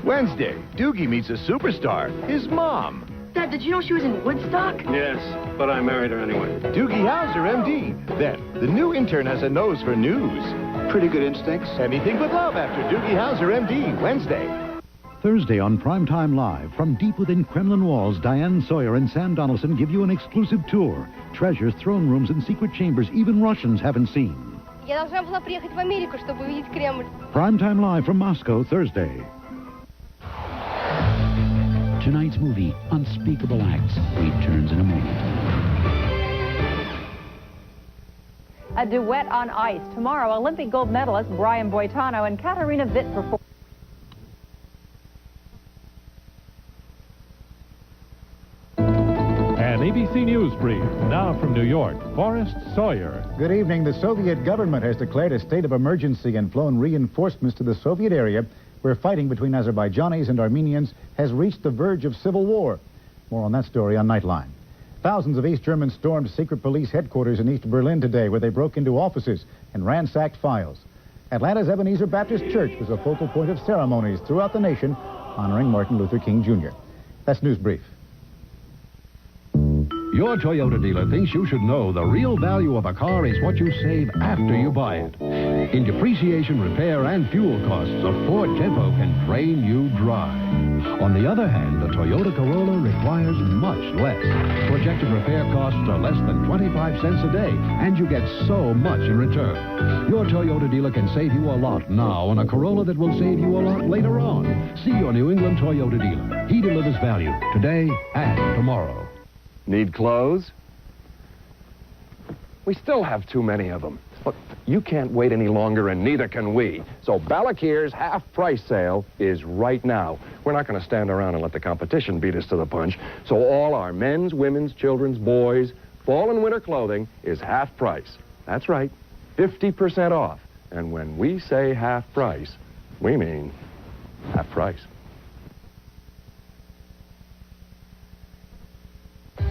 Wednesday, Doogie meets a superstar, his mom. Dad, did you know she was in Woodstock? Yes, but I married her anyway. Doogie Howser, MD. Then, the new intern has a nose for news. Pretty good instincts. Anything but love after Doogie Howser, MD, Wednesday. Thursday on Primetime Live, from deep within Kremlin walls, Diane Sawyer and Sam Donaldson give you an exclusive tour. Treasures, throne rooms, and secret chambers even Russians haven't seen. Я должна была приехать в Америку, чтобы увидеть Кремль. Primetime Live from Moscow, Thursday. Tonight's movie, Unspeakable Acts, returns in a moment. A duet on ice. Tomorrow, Olympic gold medalist Brian Boitano and Katarina Witt perform. An ABC News brief. Now from New York, Forrest Sawyer. Good evening. The Soviet government has declared a state of emergency and flown reinforcements to the Soviet area where fighting between Azerbaijanis and Armenians has reached the verge of civil war. More on that story on Nightline. Thousands of East Germans stormed secret police headquarters in East Berlin today, where they broke into offices and ransacked files. Atlanta's Ebenezer Baptist Church was a focal point of ceremonies throughout the nation honoring Martin Luther King Jr. That's News Brief. Your Toyota dealer thinks you should know the real value of a car is what you save after you buy it. In depreciation, repair, and fuel costs, a Ford Tempo can drain you dry. On the other hand, a Toyota Corolla requires much less. Projected repair costs are less than 25 cents a day, and you get so much in return. Your Toyota dealer can save you a lot now on a Corolla that will save you a lot later on. See your New England Toyota dealer. He delivers value today and tomorrow. Need clothes? We still have too many of them. Look, you can't wait any longer, and neither can we. So Balakir's half-price sale is right now. We're not going to stand around and let the competition beat us to the punch. So all our men's, women's, children's, boys, fall and winter clothing is half price. That's right, 50% off. And when we say half price, we mean half price.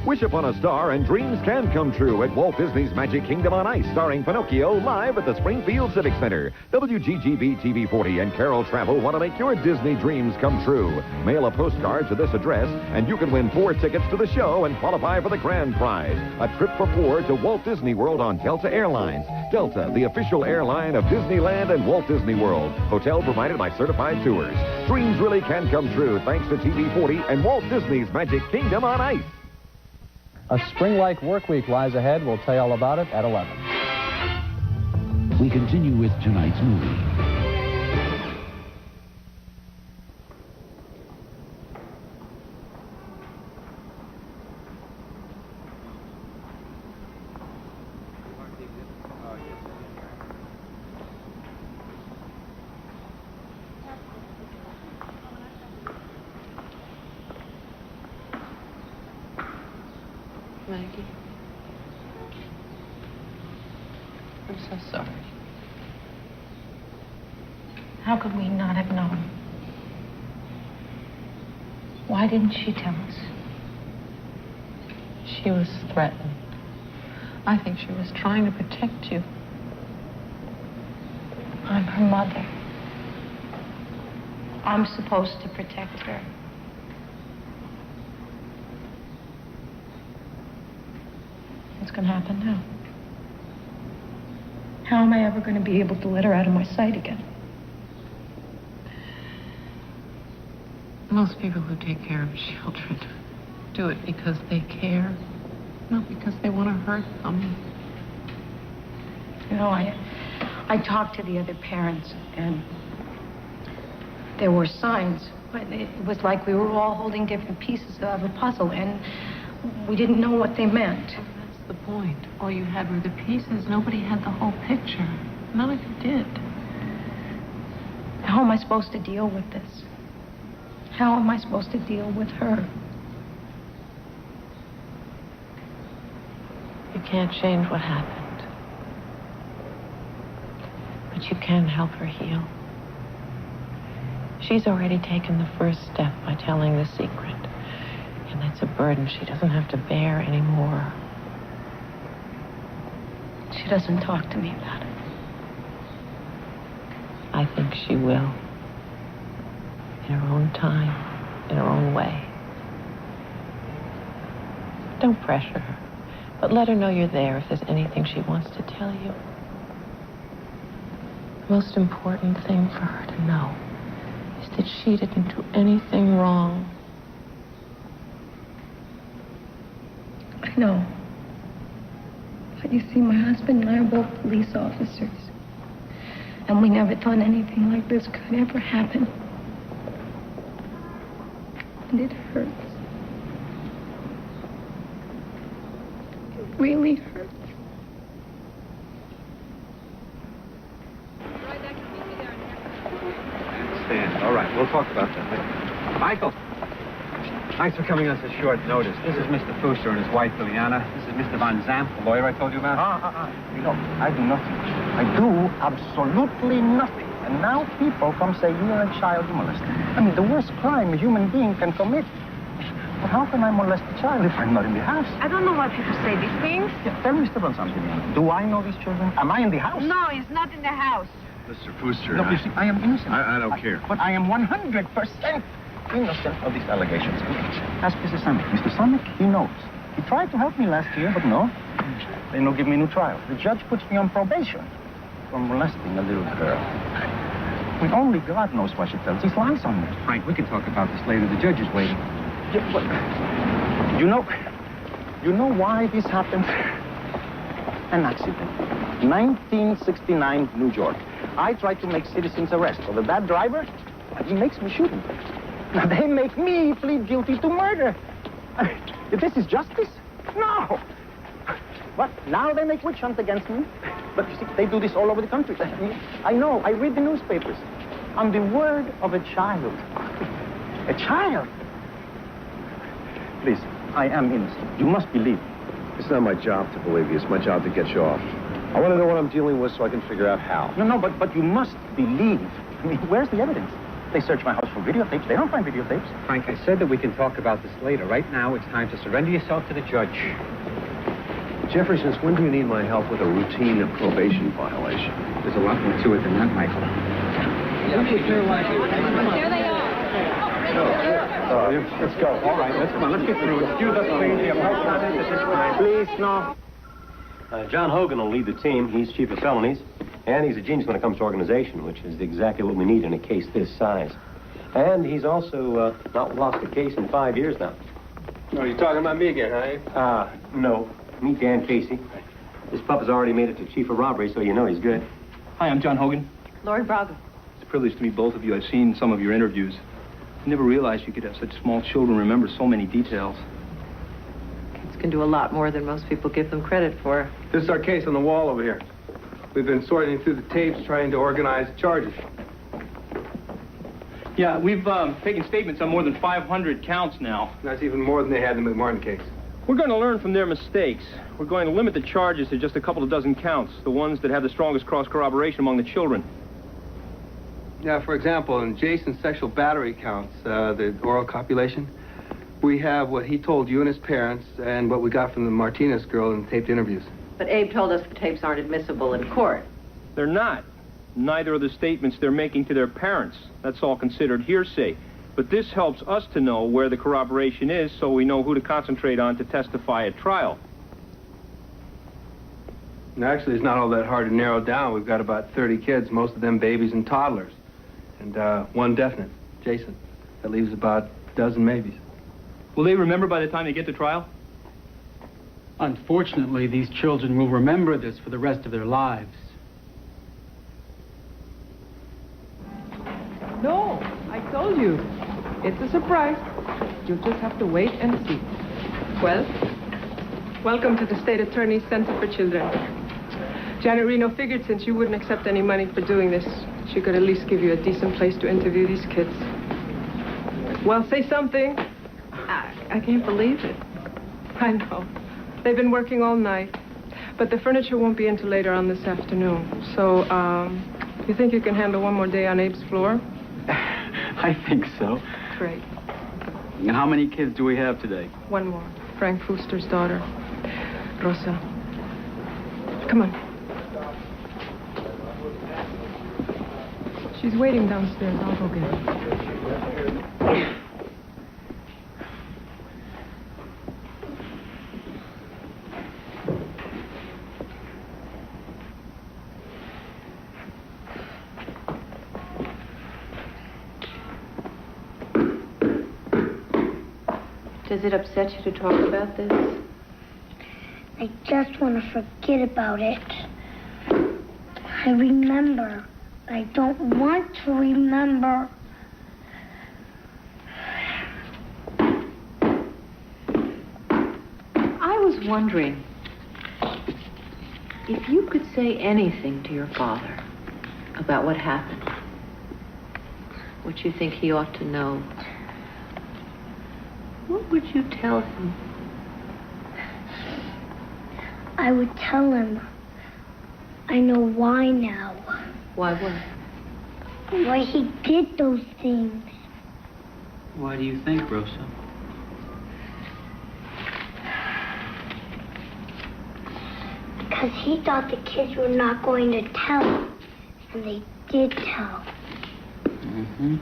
Wish upon a star and dreams can come true at Walt Disney's Magic Kingdom on Ice, starring Pinocchio, live at the Springfield Civic Center. WGGB TV 40 and Carol Travel want to make your Disney dreams come true. Mail a postcard to this address, and you can win 4 tickets to the show and qualify for the grand prize, a trip for 4 to Walt Disney World on Delta Airlines. Delta, the official airline of Disneyland and Walt Disney World. Hotel provided by Certified Tours. Dreams really can come true thanks to TV 40 and Walt Disney's Magic Kingdom on Ice. A spring-like work week lies ahead. We'll tell you all about it at 11. We continue with tonight's movie. Maggie, I'm so sorry. How could we not have known? Why didn't she tell us? She was threatened. I think she was trying to protect you. I'm her mother. I'm supposed to protect her. What's going to happen now? How am I ever going to be able to let her out of my sight again? Most people who take care of children do it because they care, not because they want to hurt them. You know, I talked to the other parents, and there were signs, but it was like we were all holding different pieces of a puzzle, and we didn't know what they meant. The point. All you had were the pieces. Nobody had the whole picture. None of you did. How am I supposed to deal with this? How am I supposed to deal with her? You can't change what happened. But you can help her heal. She's already taken the first step by telling the secret. And that's a burden she doesn't have to bear anymore. She doesn't talk to me about it. I think she will. In her own time, in her own way. Don't pressure her, but let her know you're there if there's anything she wants to tell you. The most important thing for her to know is that she didn't do anything wrong. I know. But you see, my husband and I are both police officers. And we never thought anything like this could ever happen. And it hurts. It really hurts. Stand. All right, we'll talk about that later. Michael! Thanks for coming on such short notice. This is Mr. Fuster and his wife, Liliana. This is Mr. Van Zamp, the lawyer I told you about. You know, I do nothing. I do absolutely nothing. And now people come say you're a child molester. I mean, the worst crime a human being can commit. But how can I molest a child if I'm not in the house? I don't know why people say these things. Yeah, tell Mr. Van Zamp, do I know these children? Am I in the house? No, he's not in the house. Mr. Fuster, No, you see, I am innocent. I don't care. But I am 100% innocent of these allegations. Ask Mr. Samek. Mr. Samek, he knows. He tried to help me last year, but no. They no give me no trial. The judge puts me on probation for molesting a little girl. I mean, only God knows why she tells these lies on me. Frank, we can talk about this later. The judge is waiting. Yeah, but you know why this happened? An accident. 1969, New York. I tried to make citizens arrest for the bad driver, but he makes me shoot him. Now they make me plead guilty to murder. This is justice? No. What? Now they make witch hunt against me? But you see, they do this all over the country. I know. I read the newspapers. On the word of a child. A child? Please, I am innocent. You must believe. It's not my job to believe you. It's my job to get you off. I want to know what I'm dealing with so I can figure out how. No, but you must believe. I mean, where's the evidence? They search my house for videotapes. They don't find videotapes. Frank, I said that we can talk about this later. Right now, it's time to surrender yourself to the judge. Jeffrey, since when do you need my help with a routine probation violation? There's a lot more to it than that, Michael. There they are. Let's go. All right, come on, let's get through. Excuse us, please. We have no comment at this time. Please, no. John Hogan will lead the team. He's chief of felonies. And he's a genius when it comes to organization, which is exactly what we need in a case this size. And he's also not lost a case in 5 years now. Oh, you talking about me again, huh? No. Meet Dan Casey. This pup has already made it to chief of robbery, so you know he's good. Hi, I'm John Hogan. Laurie, Braga. It's a privilege to meet both of you. I've seen some of your interviews. I never realized you could have such small children remember so many details. Kids can do a lot more than most people give them credit for. This is our case on the wall over here. We've been sorting through the tapes, trying to organize charges. Yeah, we've taken statements on more than 500 counts now. That's even more than they had in the McMartin case. We're going to learn from their mistakes. We're going to limit the charges to just a couple of dozen counts, the ones that have the strongest cross-corroboration among the children. Yeah, for example, in Jason's sexual battery counts, the oral copulation, we have what he told you and his parents and what we got from the Martinez girl in the taped interviews. But Abe told us the tapes aren't admissible in court. They're not. Neither are the statements they're making to their parents. That's all considered hearsay. But this helps us to know where the corroboration is so we know who to concentrate on to testify at trial. And actually, it's not all that hard to narrow down. We've got about 30 kids, most of them babies and toddlers. And one definite, Jason. That leaves about a dozen maybes. Will they remember by the time they get to trial? Unfortunately, these children will remember this for the rest of their lives. No, I told you. It's a surprise. You'll just have to wait and see. Well, welcome to the State Attorney's Center for Children. Janet Reno figured since you wouldn't accept any money for doing this, she could at least give you a decent place to interview these kids. Well, say something. I can't believe it. I know. They've been working all night. But the furniture won't be until later on this afternoon. So, you think you can handle one more day on Abe's floor? I think so. Great. And how many kids do we have today? One more. Frank Fuster's daughter, Rosa. Come on. She's waiting downstairs. I'll go get her. Does it upset you to talk about this? I just want to forget about it. I remember. I don't want to remember. I was wondering if you could say anything to your father about what happened, what you think he ought to know. What would you tell him? I would tell him. I know why now. Why what? Why he did those things. Why do you think, Rosa? Because he thought the kids were not going to tell. And they did tell. Mm-hmm.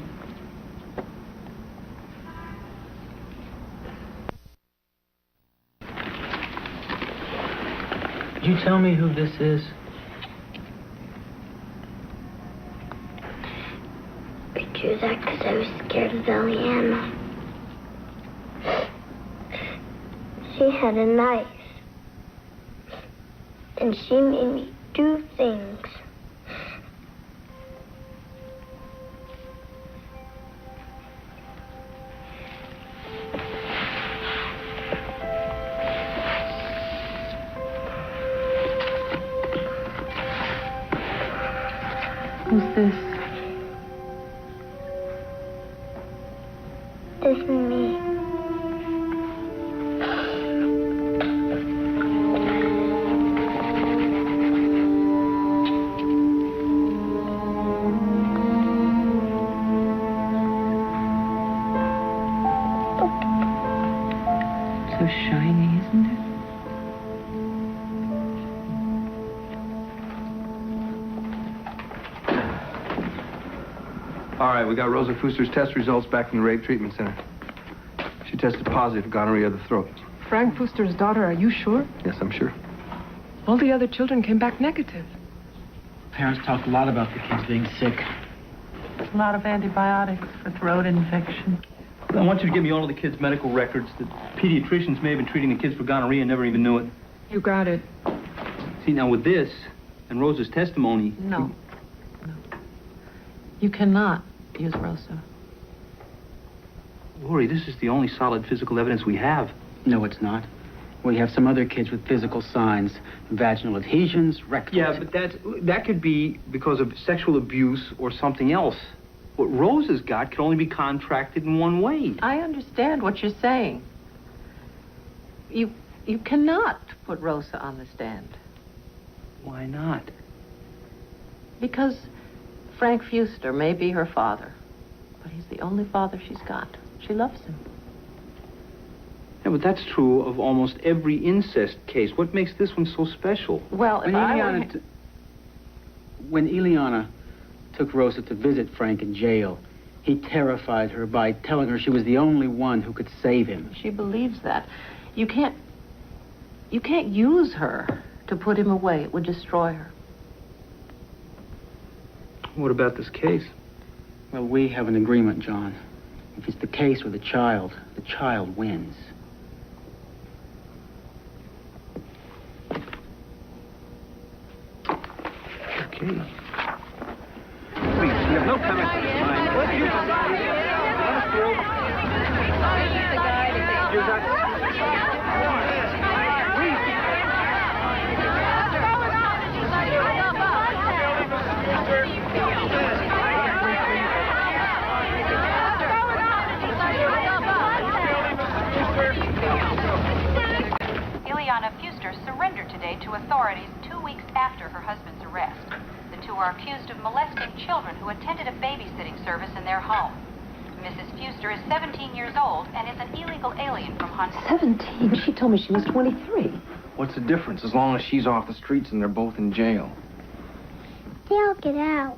Could you tell me who this is? I do that because I was scared of Eliana. She had a knife. And she made me do things. Who's this? This is me. All right, we got Rosa Fuster's test results back from the rape treatment center. She tested positive for gonorrhea of the throat. Frank Fuster's daughter, are you sure? Yes, I'm sure. All the other children came back negative. Parents talked a lot about the kids being sick. A lot of antibiotics for throat infection. I want you to give me all of the kids' medical records. The pediatricians may have been treating the kids for gonorrhea and never even knew it. You got it. See, now with this and Rosa's testimony... No. You cannot use Rosa. Laurie, this is the only solid physical evidence we have. No, it's not. We have some other kids with physical signs. Vaginal adhesions, rectal... Yeah, but that could be because of sexual abuse or something else. What Rosa's got can only be contracted in one way. I understand what you're saying. You cannot put Rosa on the stand. Why not? Because Frank Fuster may be her father, but he's the only father she's got. She loves him. Yeah, but that's true of almost every incest case. What makes this one so special? Well, if When Ileana took Rosa to visit Frank in jail, he terrified her by telling her she was the only one who could save him. She believes that. You can't use her to put him away. It would destroy her. What about this case? Well, we have an agreement, John. If it's the case with the child wins. Okay. Please, we have no comment at this time. Let us through. Ileana Fuster surrendered today to authorities 2 weeks after her husband's arrest. The two are accused of molesting children who attended a babysitting service in their home. Mrs. Fuster is 17 years old and is an illegal alien from Honduras. 17? She told me she was 23. What's the difference as long as she's off the streets and they're both in jail? They'll get out.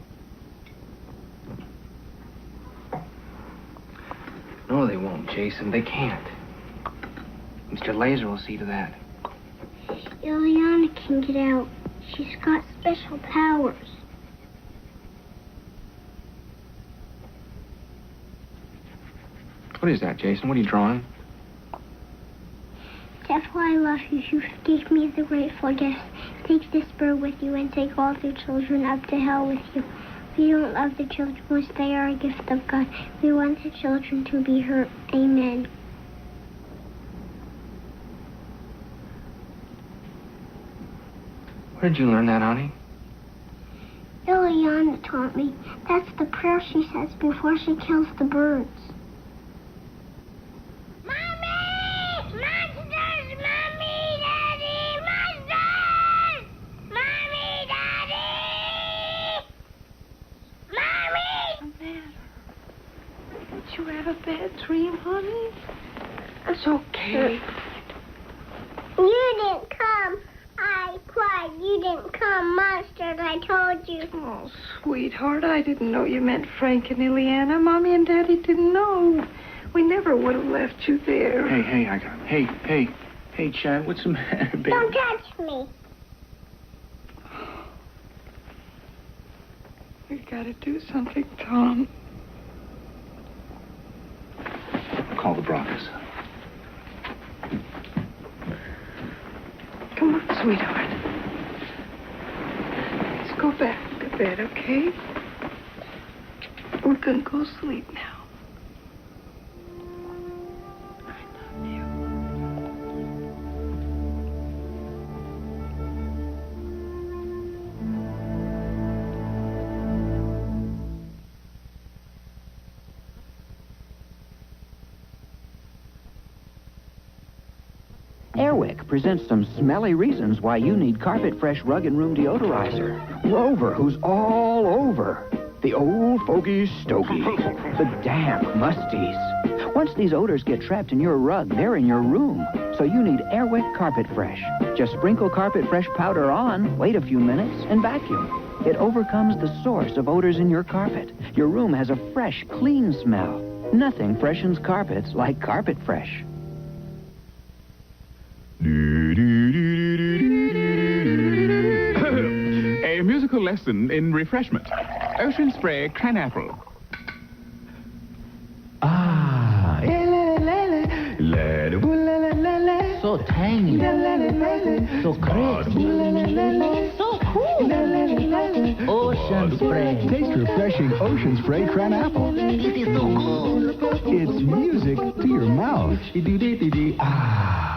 No, they won't, Jason. They can't. Mr. Laser will see to that. Ileana can get out. She's got special powers. What is that, Jason? What are you drawing? That's why I love you. You gave me the grateful gift. Take this bird with you and take all the children up to hell with you. We don't love the children once they are a gift of God. We want the children to be hurt. Amen. Where did you learn that, honey? Ileana taught me. That's the prayer she says before she kills the birds. Mommy! Monsters! Mommy! Daddy! Monsters! Mommy! Daddy! Mommy! What's the matter? Did you have a bad dream, honey? It's okay. You didn't come. I cried. You didn't come, monsters. I told you. Oh, sweetheart, I didn't know you meant Frank and Ileana. Mommy and Daddy didn't know. We never would have left you there. Hey, I got it. Hey, Chad, what's the matter, baby? Don't touch me. We gotta do something, Tom. Call the Bragas. Come on, sweetheart. Let's go back to bed, okay? We're gonna go sleep now. Airwick presents some smelly reasons why you need Carpet Fresh Rug and Room Deodorizer. Rover, who's all over. The old fogey stogie. The damp musties. Once these odors get trapped in your rug, they're in your room. So you need Airwick Carpet Fresh. Just sprinkle Carpet Fresh powder on, wait a few minutes, and vacuum. It overcomes the source of odors in your carpet. Your room has a fresh, clean smell. Nothing freshens carpets like Carpet Fresh. A musical lesson in refreshment. Ocean Spray Cranapple. Ah. So tangy. So crisp. So cool. Ocean Spray. Taste refreshing Ocean Spray Cranapple. This is so cool. It's music to your mouth. Ah.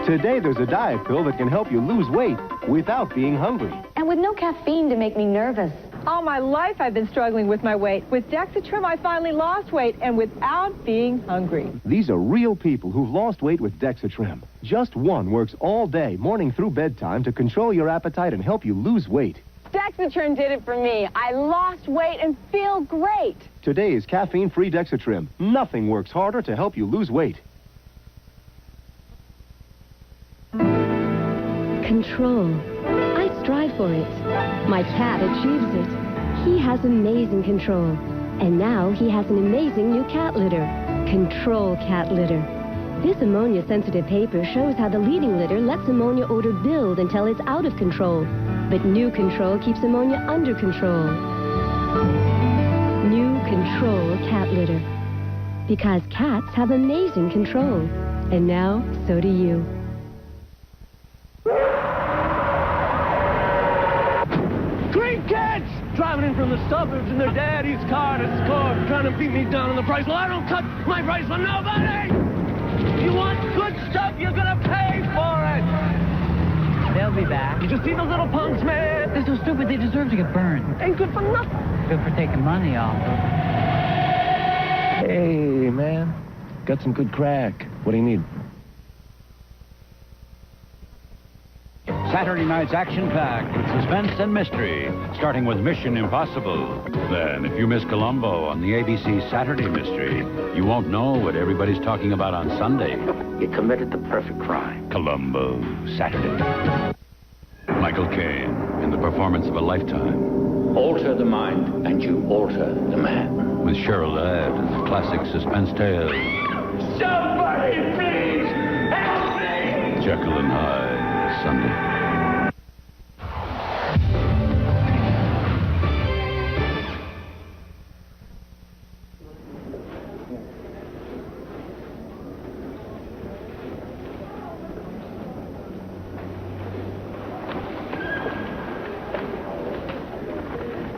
Today, there's a diet pill that can help you lose weight without being hungry. And with no caffeine to make me nervous. All my life I've been struggling with my weight. With Dexatrim, I finally lost weight, and without being hungry. These are real people who've lost weight with Dexatrim. Just one works all day, morning through bedtime, to control your appetite and help you lose weight. Dexatrim did it for me. I lost weight and feel great. Today's caffeine-free Dexatrim. Nothing works harder to help you lose weight. Control. I strive for it. My cat achieves it. He has amazing control. And now he has an amazing new cat litter. Control Cat Litter. This ammonia-sensitive paper shows how the leading litter lets ammonia odor build until it's out of control. But new control keeps ammonia under control. New Control Cat Litter. Because cats have amazing control. And now, so do you. Three kids driving in from the suburbs in their daddy's car to score, trying to beat me down on the price. Well, I don't cut my price for nobody. You want good stuff, you're gonna pay for it. They'll be back. You just see those little punks, man. They're so stupid they deserve to get burned. Ain't good for nothing. Good for taking money off them. Hey, man. Got some good crack. What do you need? Saturday night's action-packed with suspense and mystery, starting with Mission Impossible. Then, if you miss Columbo on the ABC Saturday Mystery, you won't know what everybody's talking about on Sunday. You committed the perfect crime. Columbo, Saturday. Michael Caine, in the performance of a lifetime. Alter the mind, and you alter the man. With Cheryl Ladd as the classic suspense tale. Somebody please help me! Jekyll and Hyde, Sunday.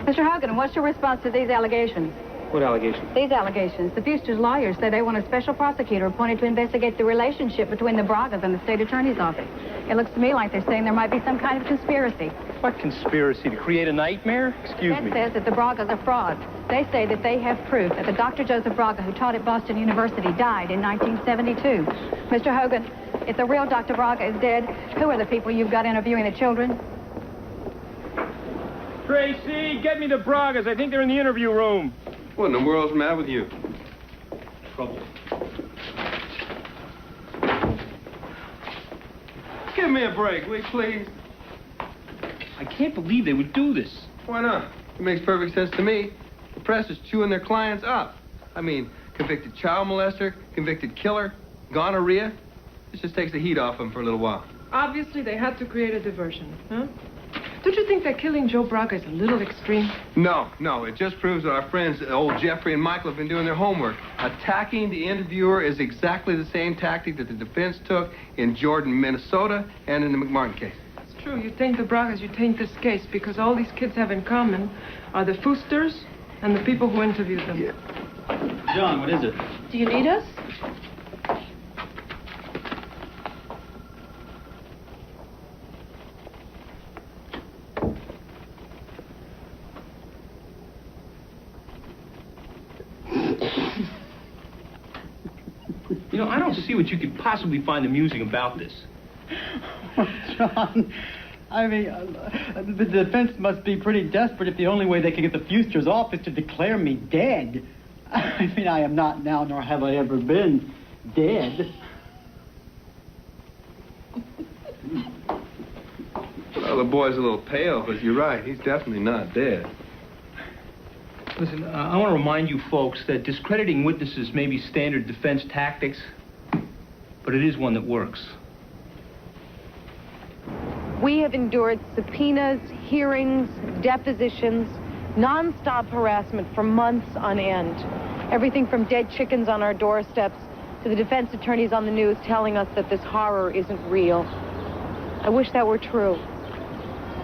Mr. Hogan, what's your response to these allegations? What allegations? These allegations. The Fuster's lawyers say they want a special prosecutor appointed to investigate the relationship between the Bragas and the state attorney's office. It looks to me like they're saying there might be some kind of conspiracy. What conspiracy? To create a nightmare? Excuse me. It says that the Bragas are frauds. They say that they have proof that the Dr. Joseph Braga who taught at Boston University died in 1972. Mr. Hogan, if the real Dr. Braga is dead, who are the people you've got interviewing the children? Tracy, get me the Bragas. I think they're in the interview room. What in the world's the matter with you? Trouble. Give me a break, will you, please? I can't believe they would do this. Why not? It makes perfect sense to me. The press is chewing their clients up. I mean, convicted child molester, convicted killer, gonorrhea. This just takes the heat off them for a little while. Obviously, they had to create a diversion, huh? Don't you think that killing Joe Braga is a little extreme? No. It just proves that our friends, old Jeffrey and Michael, have been doing their homework. Attacking the interviewer is exactly the same tactic that the defense took in Jordan, Minnesota, and in the McMartin case. It's true. You taint the Bragas, you taint this case, because all these kids have in common are the Fusters and the people who interviewed them. Yeah. John, what is it? Do you need us? You know, I don't see what you could possibly find amusing about this. John, I mean, the defense must be pretty desperate if the only way they can get the Fusters off is to declare me dead. I mean, I am not now, nor have I ever been dead. Well, the boy's a little pale, but you're right. He's definitely not dead. Listen, I want to remind you folks that discrediting witnesses may be standard defense tactics, but it is one that works. We have endured subpoenas, hearings, depositions, non-stop harassment for months on end. Everything from dead chickens on our doorsteps to the defense attorneys on the news telling us that this horror isn't real. I wish that were true.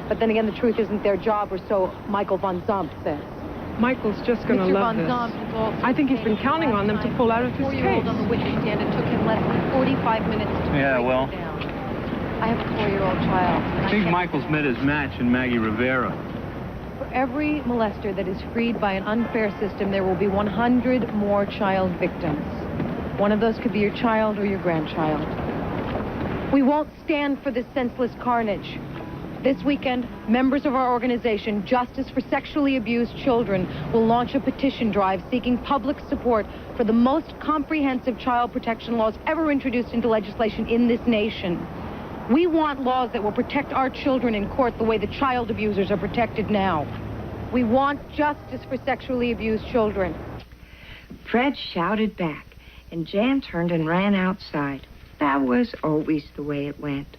But then again, the truth isn't their job, or so Michael von Zomp says. Michael's just going to love this. I think he's been counting on them to pull out of his case. 4-year-old on the witness stand. It took him less than 45 minutes to Yeah, break well, it down. I have a 4-year-old child. I think Michael's met his match in Maggie Rivera. For every molester that is freed by an unfair system, there will be 100 more child victims. One of those could be your child or your grandchild. We won't stand for this senseless carnage. This weekend, members of our organization, Justice for Sexually Abused Children, will launch a petition drive seeking public support for the most comprehensive child protection laws ever introduced into legislation in this nation. We want laws that will protect our children in court the way the child abusers are protected now. We want justice for sexually abused children. Fred shouted back, and Jan turned and ran outside. That was always the way it went.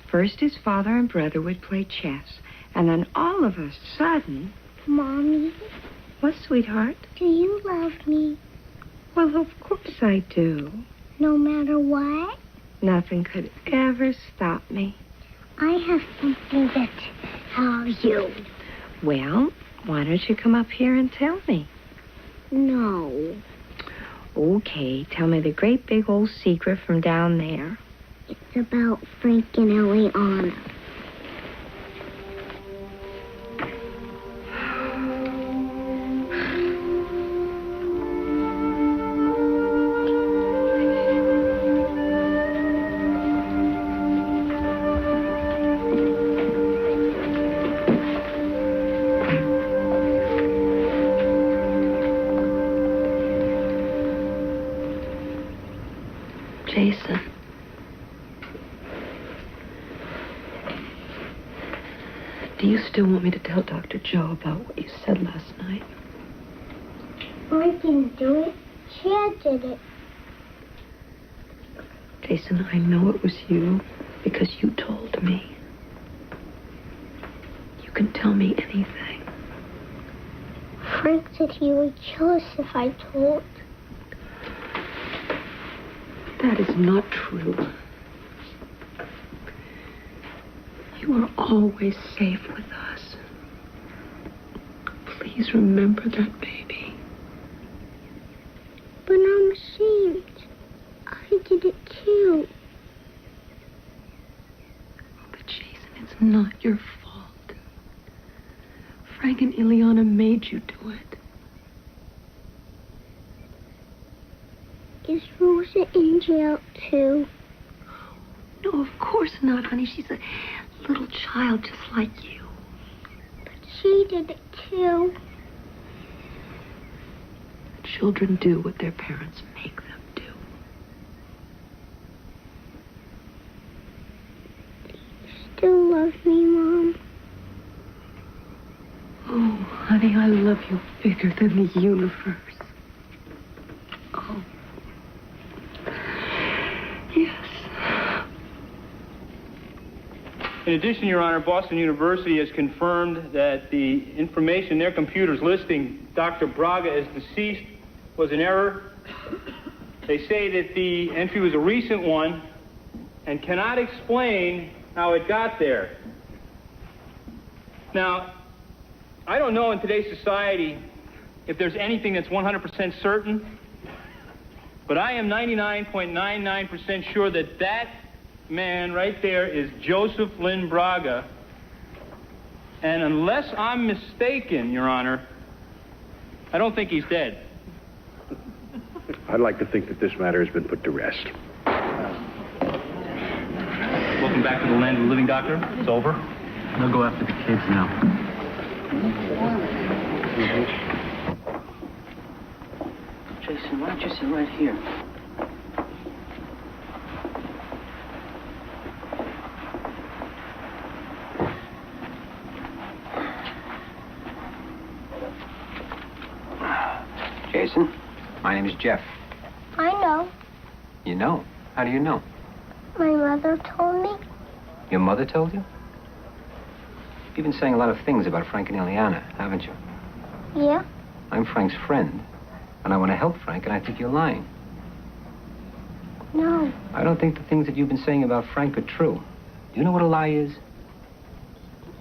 First, his father and brother would play chess, and then all of a sudden... Mommy? What, sweetheart? Do you love me? Well, of course I do. No matter what? Nothing could ever stop me. I have something to tell you. Well, why don't you come up here and tell me? No. Okay, tell me the great big old secret from down there. It's about Frank and Eliana. Jason. Do you still want me to tell Dr. Joe about what you said last night? I didn't do it. Chad did it. Jason, I know it was you because you told me. You can tell me anything. Frank said he would kill us if I told. That is not true. You are always safe with us. Please remember that, baby. But I'm ashamed. I did it too. But Jason, it's not your fault. Frank and Ileana made you do it. Is Rosa in jail too? No, of course not, honey. She's a little child just like you. But she did it too. Children do what their parents make them do. You still love me, Mom? Oh, honey, I love you bigger than the universe. Oh. Yes. In addition, Your Honor, Boston University has confirmed that the information in their computers listing Dr. Braga as deceased was an error. They say that the entry was a recent one and cannot explain how it got there. Now, I don't know in today's society if there's anything that's 100% certain, but I am 99.99% sure that that man right there is Joseph Lynn Braga. And unless I'm mistaken, Your Honor, I don't think he's dead. I'd like to think that this matter has been put to rest. Welcome back to the land of the living, Doctor. It's over. They'll go after the kids now. Jason, why don't you sit right here? Jason, my name is Jeff. I know. You know? How do you know? My mother told me. Your mother told you? You've been saying a lot of things about Frank and Ileana, haven't you? Yeah? I'm Frank's friend, and I want to help Frank, and I think you're lying. No. I don't think the things that you've been saying about Frank are true. Do you know what a lie is?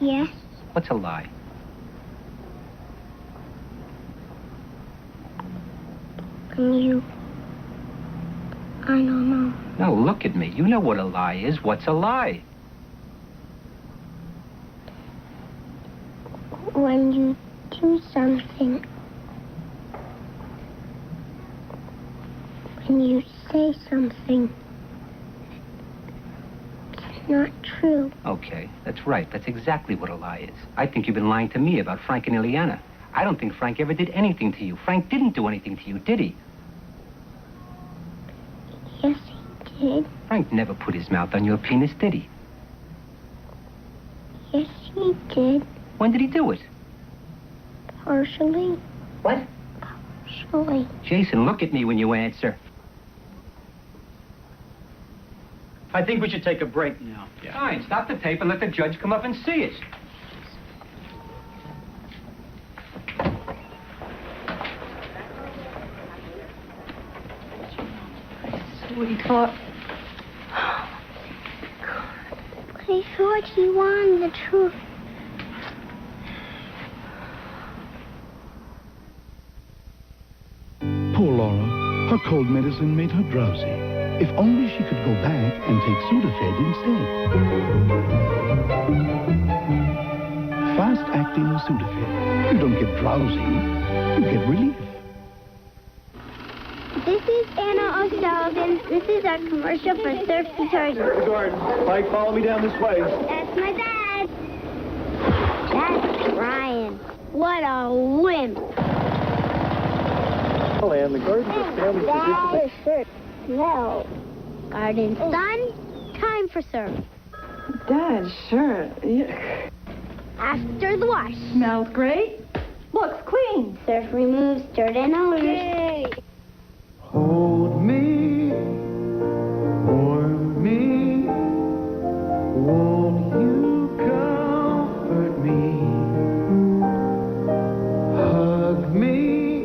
Yes. What's a lie? I don't know. No, look at me. You know what a lie is. What's a lie? When you do something, when you say something, it's not true. Okay, that's right. That's exactly what a lie is. I think you've been lying to me about Frank and Ileana. I don't think Frank ever did anything to you. Frank didn't do anything to you, did he? Yes, he did. Frank never put his mouth on your penis, did he? Yes, he did. When did he do it? Partially. What? Partially. Jason, look at me when you answer. I think we should take a break now. Fine, stop the tape and let the judge come up and see it. Sweetheart. I thought he wanted the truth. Poor Laura. Her cold medicine made her drowsy. If only she could go back and take Sudafed instead. Fast-acting Sudafed. You don't get drowsy. You get relief. This is Anna O'Sullivan. This is our commercial for surf detergent. Garden. Mike, follow me down this way. That's my dad. That's Brian. What a wimp. And the garden is family That shirt. No. Garden's done. Time for surf. Dad's shirt. Yeah. After the wash. Smells great. Looks clean. Surf removes dirt and odors. Yay. Hold me, warm me, won't you comfort me? Hug me,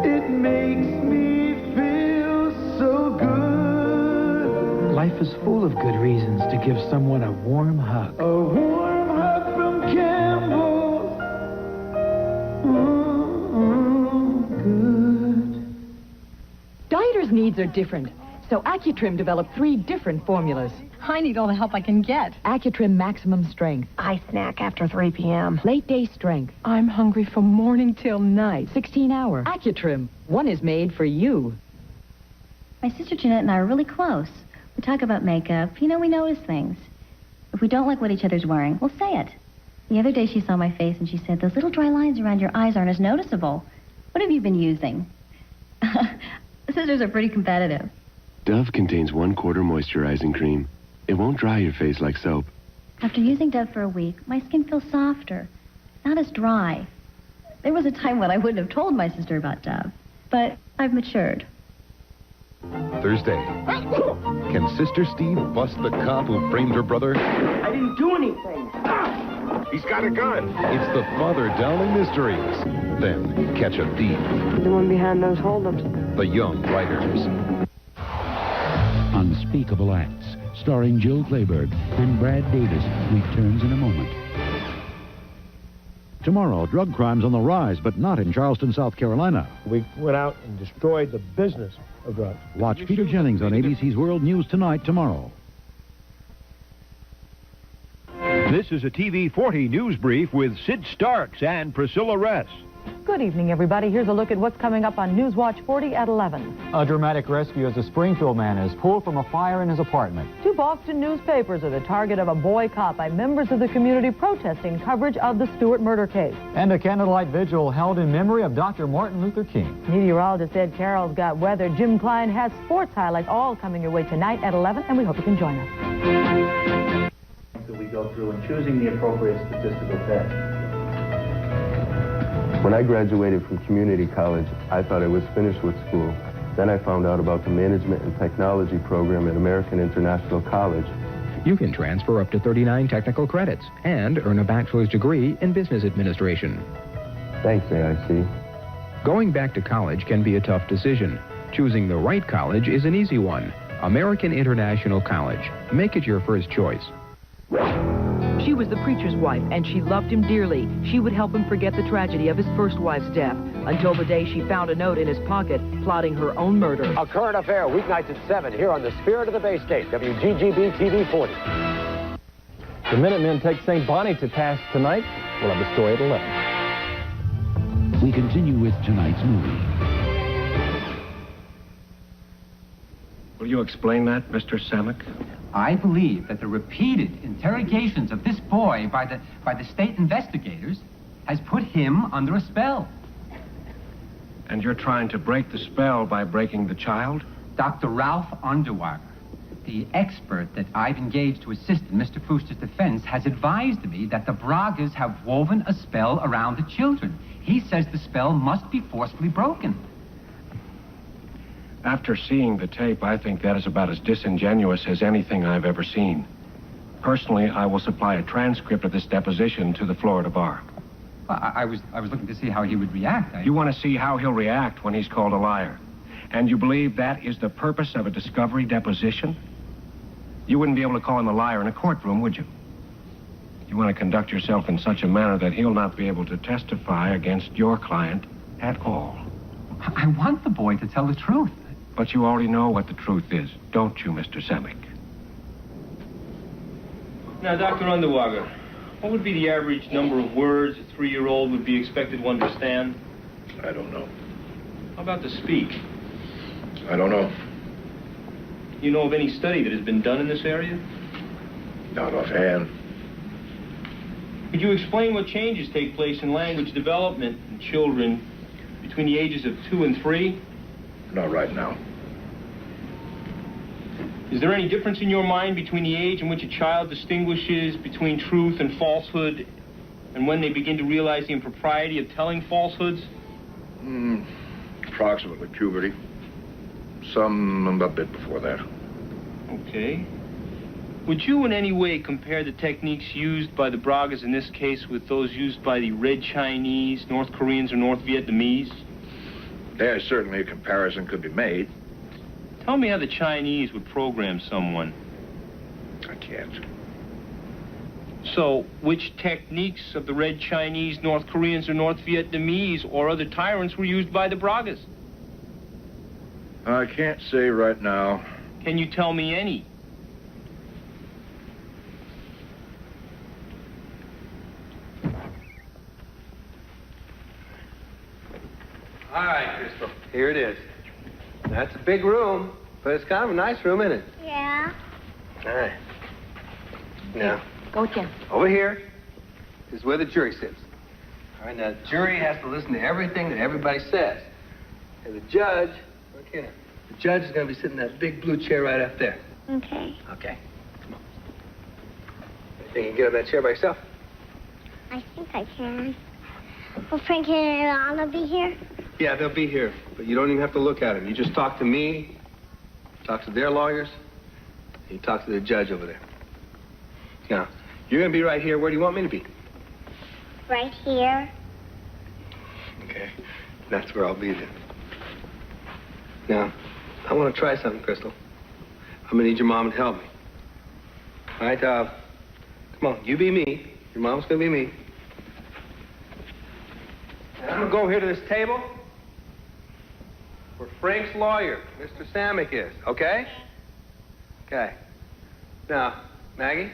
it makes me feel so good. Life is full of good reasons to give someone a warm hug. A warm hug from Campbell's. Good. Dieters' needs are different, so Accutrim developed 3 different formulas. I need all the help I can get. Accutrim Maximum Strength. I snack after 3 p.m. Late Day Strength. I'm hungry from morning till night. 16-hour. Accutrim. One is made for you. My sister Jeanette and I are really close. We talk about makeup. You know, we notice things. If we don't like what each other's wearing, we'll say it. The other day she saw my face and she said, "Those little dry lines around your eyes aren't as noticeable. What have you been using?" Sisters are pretty competitive. Dove contains 1/4 moisturizing cream. It won't dry your face like soap. After using Dove for a week, my skin feels softer, not as dry. There was a time when I wouldn't have told my sister about Dove, but I've matured. Thursday. Can Sister Steve bust the cop who framed her brother? I didn't do anything. He's got a gun. It's the Father Dowling Mysteries. Then catch a thief. The one behind those holdups. The Young Writers. Unspeakable Acts, starring Jill Clayburgh and Brad Davis, returns in a moment. Tomorrow, drug crime's on the rise, but not in Charleston, South Carolina. We went out and destroyed the business of drugs. Watch Peter Jennings on ABC's World News Tonight tomorrow. This is a TV 40 news brief with Sid Starks and Priscilla Ress. Good evening, everybody. Here's a look at what's coming up on Newswatch 40 at 11. A dramatic rescue as a Springfield man is pulled from a fire in his apartment. 2 Boston newspapers are the target of a boycott by members of the community protesting coverage of the Stewart murder case. And a candlelight vigil held in memory of Dr. Martin Luther King. Meteorologist Ed Carroll's got weather. Jim Klein has sports highlights, all coming your way tonight at 11, and we hope you can join us. That we go through in choosing the appropriate statistical test. When I graduated from community college, I thought I was finished with school. Then I found out about the management and technology program at American International College. You can transfer up to 39 technical credits and earn a bachelor's degree in business administration. Thanks, AIC. Going back to college can be a tough decision. Choosing the right college is an easy one. American International College. Make it your first choice. She was the preacher's wife, and she loved him dearly. She would help him forget the tragedy of his first wife's death, until the day she found a note in his pocket plotting her own murder. A current affair, weeknights at 7, here on the Spirit of the Bay State, WGGB TV 40. The Minutemen take St. Bonnie to task tonight. We'll have the story at 11. We continue with tonight's movie. Will you explain that, Mr. Samek? I believe that the repeated interrogations of this boy by the state investigators has put him under a spell. And you're trying to break the spell by breaking the child? Dr. Ralph Underwager, the expert that I've engaged to assist in Mr. Fuster's defense, has advised me that the Bragas have woven a spell around the children. He says the spell must be forcefully broken. After seeing the tape, I think that is about as disingenuous as anything I've ever seen. Personally, I will supply a transcript of this deposition to the Florida bar. Well, I was looking to see how he would react. You want to see how he'll react when he's called a liar. And you believe that is the purpose of a discovery deposition? You wouldn't be able to call him a liar in a courtroom, would you? You want to conduct yourself in such a manner that he'll not be able to testify against your client at all. I want the boy to tell the truth. But you already know what the truth is, don't you, Mr. Samek? Now, Dr. Underwager, what would be the average number of words a 3-year-old would be expected to understand? I don't know. How about to speak? I don't know. You know of any study that has been done in this area? Not offhand. Could you explain what changes take place in language development in children between the ages of 2 and 3? Not right now. Is there any difference in your mind between the age in which a child distinguishes between truth and falsehood and when they begin to realize the impropriety of telling falsehoods? Approximately puberty. Some a bit before that. Okay. Would you in any way compare the techniques used by the Bragas in this case with those used by the Red Chinese, North Koreans, or North Vietnamese? There's certainly a comparison could be made. Tell me how the Chinese would program someone. I can't. So, which techniques of the Red Chinese, North Koreans, or North Vietnamese, or other tyrants were used by the Bragas? I can't say right now. Can you tell me any? All right, Crystal. Here it is. That's a big room, but it's kind of a nice room, isn't it? Yeah. All right. Now, Go, Jim. over here is where the jury sits. All right, now, the jury has to listen to everything that everybody says. And the judge, look here, the judge is going to be sitting in that big blue chair right up there. Okay. Okay. Come on. You think you can get on that chair by yourself? I think I can. Will Frank and Anna be here? Yeah, they'll be here, but you don't even have to look at them. You just talk to me, talk to their lawyers, and you talk to the judge over there. Now, you're going to be right here. Where do you want me to be? Right here. Okay, that's where I'll be then. Now, I want to try something, Crystal. I'm going to need your mom to help me. All right, come on, you be me. Your mom's going to be me. And I'm going to go over here to this table where Frank's lawyer, Mr. Samek, is, okay? Okay. Now, Maggie,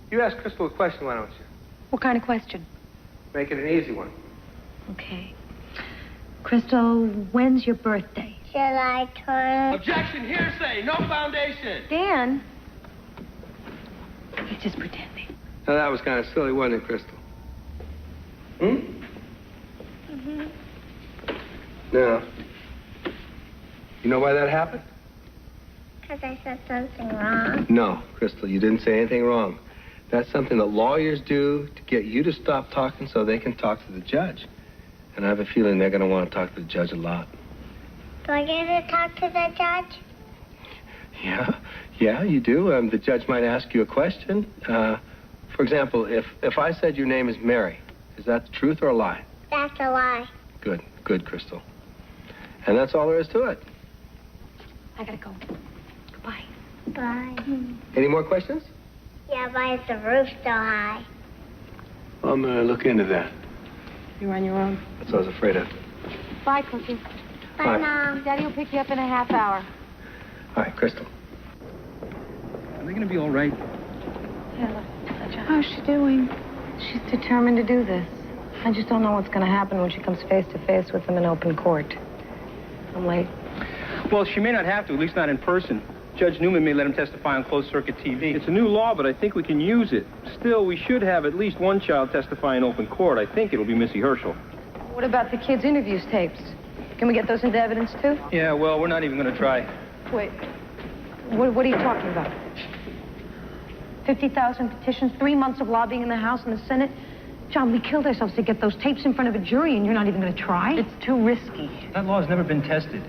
you ask Crystal a question, why don't you? What kind of question? Make it an easy one. Okay. Crystal, when's your birthday? July 12th. Objection, hearsay, no foundation. Dan. He's just pretending. Now, that was kind of silly, wasn't it, Crystal? Hmm? Now, you know why that happened? Because I said something wrong. No, Crystal, you didn't say anything wrong. That's something that lawyers do to get you to stop talking so they can talk to the judge. And I have a feeling they're going to want to talk to the judge a lot. Do I get to talk to the judge? Yeah, you do. The judge might ask you a question. For example, if I said your name is Mary, is that the truth or a lie? That's a lie. Good, Crystal. And that's all there is to it. I gotta go. Goodbye. Bye. Any more questions? Yeah, why is the roof so high? I'm going to look into that. You on your own? That's what I was afraid of. Bye, Cookie. Bye, Mom. Daddy will pick you up in a half hour. All right, Crystal. Are they going to be all right? Yeah, how's she doing? She's determined to do this. I just don't know what's going to happen when she comes face to face with them in open court. I'm late. Well, she may not have to, at least not in person. Judge Newman may let him testify on closed-circuit TV. It's a new law, but I think we can use it. Still, we should have at least one child testify in open court. I think it'll be Missy Herschell. What about the kids' interviews tapes? Can we get those into evidence, too? Yeah, well, we're not even going to try. Wait. What are you talking about? 50,000 petitions, 3 months of lobbying in the House and the Senate? John, we killed ourselves to get those tapes in front of a jury, and you're not even going to try? It's too risky. That law has never been tested.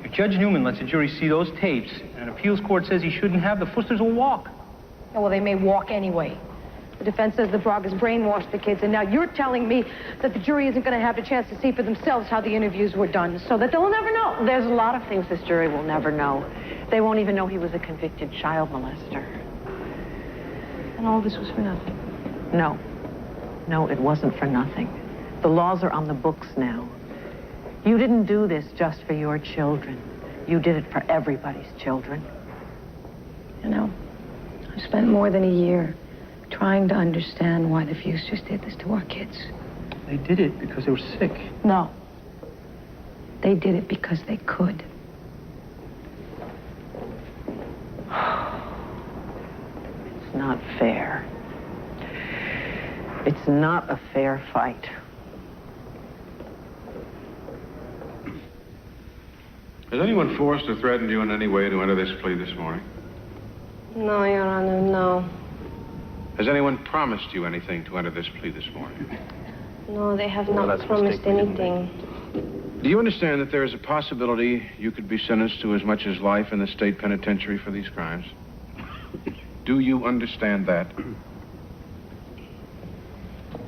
If Judge Newman lets a jury see those tapes, and an appeals court says he shouldn't have, the Fusters will walk. Oh, well, they may walk anyway. The defense says the Bragas brainwashed the kids, and now you're telling me that the jury isn't going to have a chance to see for themselves how the interviews were done, so that they'll never know. There's a lot of things this jury will never know. They won't even know he was a convicted child molester. And all this was for nothing. No. No, it wasn't for nothing. The laws are on the books now. You didn't do this just for your children. You did it for everybody's children. You know, I've spent more than a year trying to understand why the Fusters did this to our kids. They did it because they were sick. No. They did it because they could. It's not fair. It's not a fair fight. Has anyone forced or threatened you in any way to enter this plea this morning? No, Your Honor, no. Has anyone promised you anything to enter this plea this morning? No, they have not promised anything. Do you understand that there is a possibility you could be sentenced to as much as life in the state penitentiary for these crimes? Do you understand that?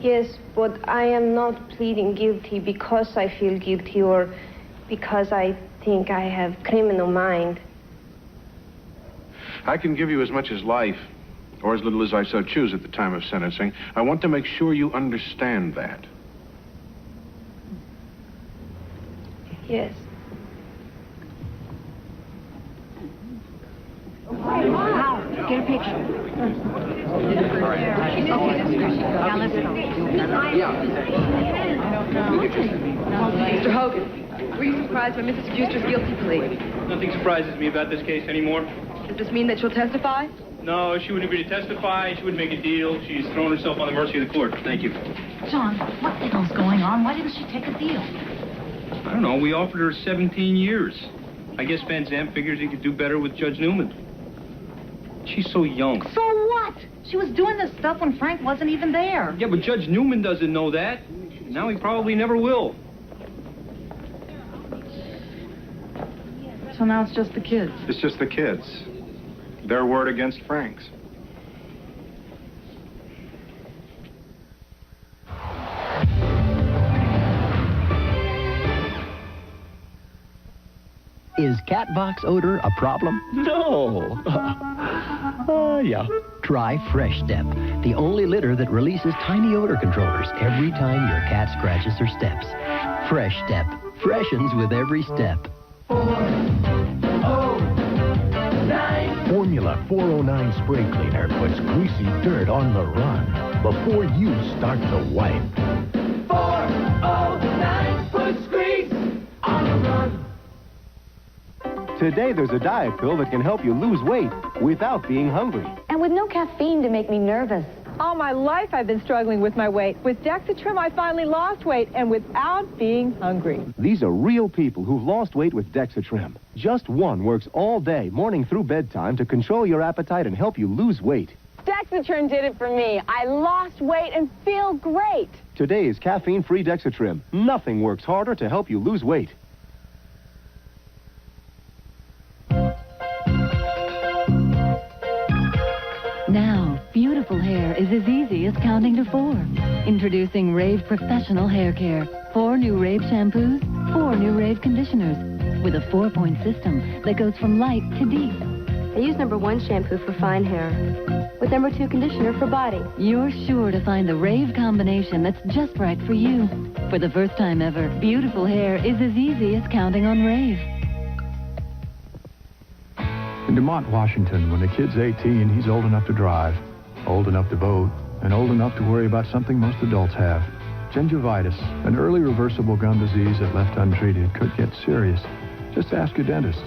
Yes, but I am not pleading guilty because I feel guilty or because I think I have criminal mind. I can give you as much as life, or as little as I so choose at the time of sentencing. I want to make sure you understand that. Yes. Get a picture. Now let's go. Mr. Hogan, were you surprised by Mrs. Fuster's guilty plea? Nothing surprises me about this case anymore. Does this mean that she'll testify? No, she wouldn't agree to testify. She wouldn't make a deal. She's thrown herself on the mercy of the court. Thank you. John, what the hell's going on? Why didn't she take a deal? I don't know. We offered her 17 years. I guess Van Zandt figures he could do better with Judge Newman. She's so young. So what? She was doing this stuff when Frank wasn't even there. Yeah, but Judge Newman doesn't know that. Now he probably never will. So now it's just the kids. It's just the kids. Their word against Frank's. Is cat box odor a problem? No. Yeah. Try Fresh Step, the only litter that releases tiny odor controllers every time your cat scratches or steps. Fresh Step freshens with every step. Formula 409 spray cleaner puts greasy dirt on the run before you start to wipe. 409 puts grease on the run. Today there's a diet pill that can help you lose weight without being hungry. And with no caffeine to make me nervous. All my life I've been struggling with my weight. With Dexatrim, I finally lost weight and without being hungry. These are real people who've lost weight with Dexatrim. Just one works all day, morning through bedtime, to control your appetite and help you lose weight. Dexatrim did it for me. I lost weight and feel great. Today's caffeine-free Dexatrim. Nothing works harder to help you lose weight. Now, beautiful hair is as easy as counting to 4. Introducing Rave Professional Hair Care. 4 new Rave shampoos, 4 new Rave conditioners, with a 4-point system that goes from light to deep. I use number 1 shampoo for fine hair, with number 2 conditioner for body. You're sure to find the Rave combination that's just right for you. For the first time ever, beautiful hair is as easy as counting on Rave. In DeMont, Washington, when the kid's 18, he's old enough to drive, old enough to vote, and old enough to worry about something most adults have. Gingivitis, an early reversible gum disease that left untreated could get serious. Just ask your dentist.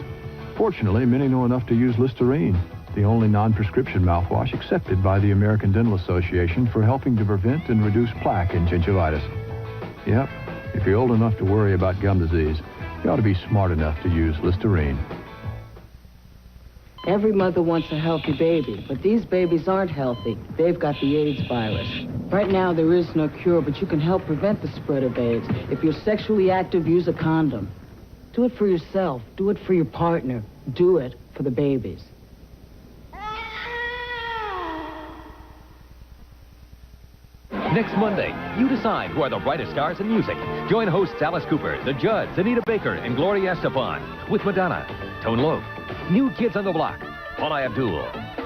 Fortunately, many know enough to use Listerine, the only non-prescription mouthwash accepted by the American Dental Association for helping to prevent and reduce plaque in gingivitis. Yep, if you're old enough to worry about gum disease, you ought to be smart enough to use Listerine. Every mother wants a healthy baby, but these babies aren't healthy. They've got the AIDS virus. Right now, there is no cure, but you can help prevent the spread of AIDS. If you're sexually active, use a condom. Do it for yourself. Do it for your partner. Do it for the babies. Next Monday, you decide who are the brightest stars in music. Join hosts Alice Cooper, The Judds, Anita Baker, and Gloria Estefan with Madonna, Tone Loc, New Kids on the Block, Paula Abdul,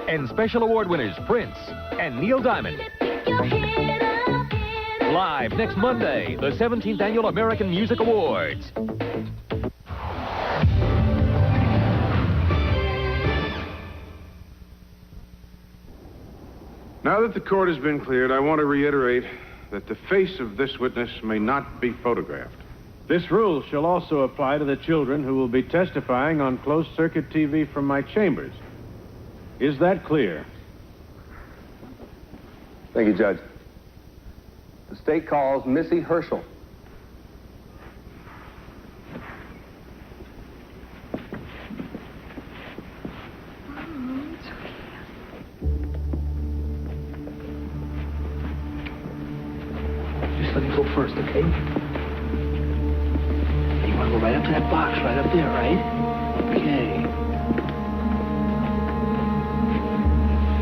and special award winners Prince and Neil Diamond. Live next Monday, the 17th Annual American Music Awards. Now that the court has been cleared, I want to reiterate that the face of this witness may not be photographed. This rule shall also apply to the children who will be testifying on closed-circuit TV from my chambers. Is that clear? Thank you, Judge. The state calls Missy Herschell. Just let me go first, okay? You want to go right up to that box right up there, right? Okay.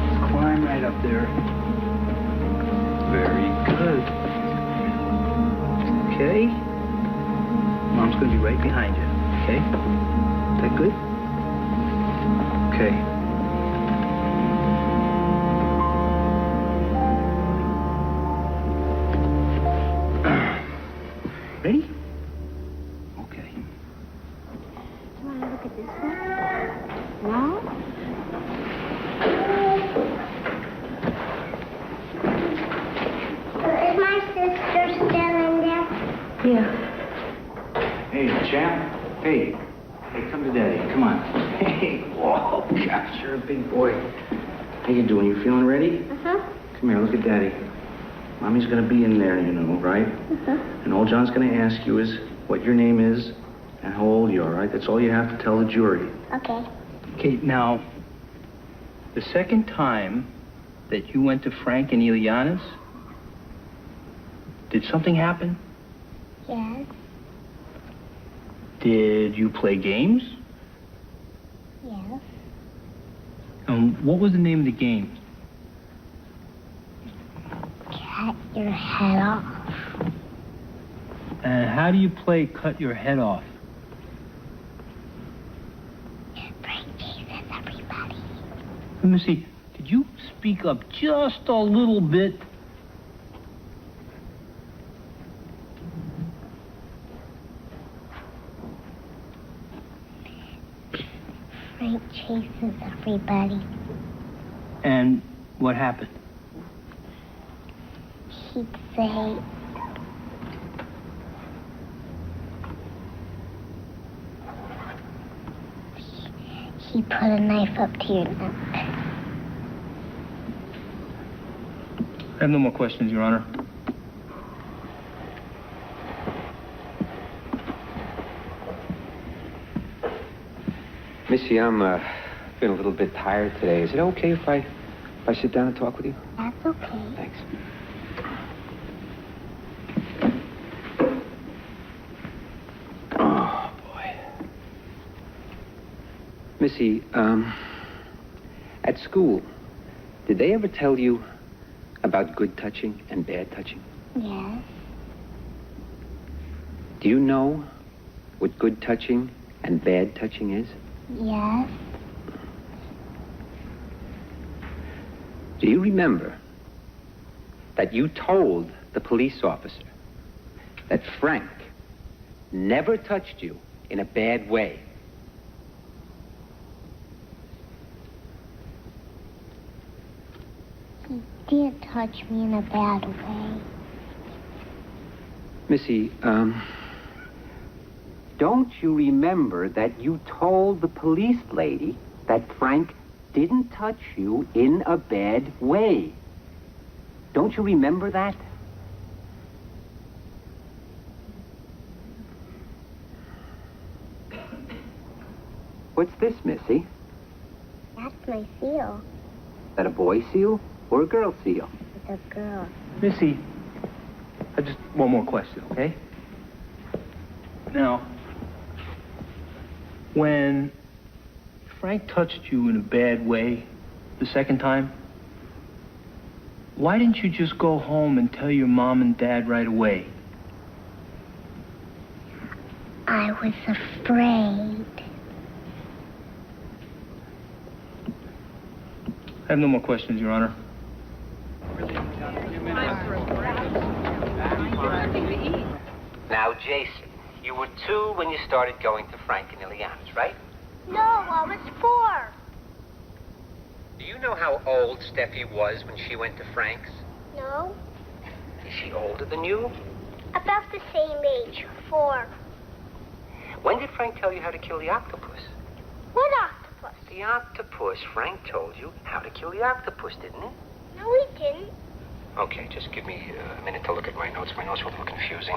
Just climb right up there. Very good. Okay. Mom's going to be right behind you, okay? Is that good? Okay. Ready? Okay. You want to look at this one? No? Is my sister still in there? Yeah. Hey, champ. Hey. Hey, come to Daddy. Come on. Hey. Whoa, gosh, you're a big boy. How you doing? You feeling ready? Uh-huh. Come here, look at Daddy. Mommy's gonna be in there, you know, right? Uh-huh. And all John's gonna ask you is what your name is and how old you are, right? That's all you have to tell the jury. Okay. Okay, now, the second time that you went to Frank and Ileana's, did something happen? Yes. Did you play games? Yes. What was the name of the game? Cut your head off. And how do you play cut your head off? Frank chases everybody. Let me see. Could you speak up just a little bit? Frank chases everybody. And what happened? He'd say, he put a knife up to your neck. I have no more questions, Your Honor. Missy, I'm feeling a little bit tired today. Is it okay if I If I sit down and talk with you? That's okay. Thanks. Oh, boy. Missy, at school, did they ever tell you about good touching and bad touching? Yes. Do you know what good touching and bad touching is? Yes. Do you remember that you told the police officer that Frank never touched you in a bad way? He did touch me in a bad way. Missy, don't you remember that you told the police lady that Frank didn't touch you in a bad way? Don't you remember that? What's this, Missy? That's my seal. Is that a boy seal or a girl seal? It's a girl. Missy, just one more question, okay? Now, when Frank touched you in a bad way the second time, why didn't you just go home and tell your mom and dad right away? I was afraid. I have no more questions, Your Honor. Now, Jason, you were 2 when you started going to Frank and Ileana's, right? No, I was 4. Do you know how old Steffi was when she went to Frank's? No. Is she older than you? About the same age, 4. When did Frank tell you how to kill the octopus? What octopus? The octopus. Frank told you how to kill the octopus, didn't he? No, he didn't. Okay, just give me a minute to look at my notes. My notes were a little confusing.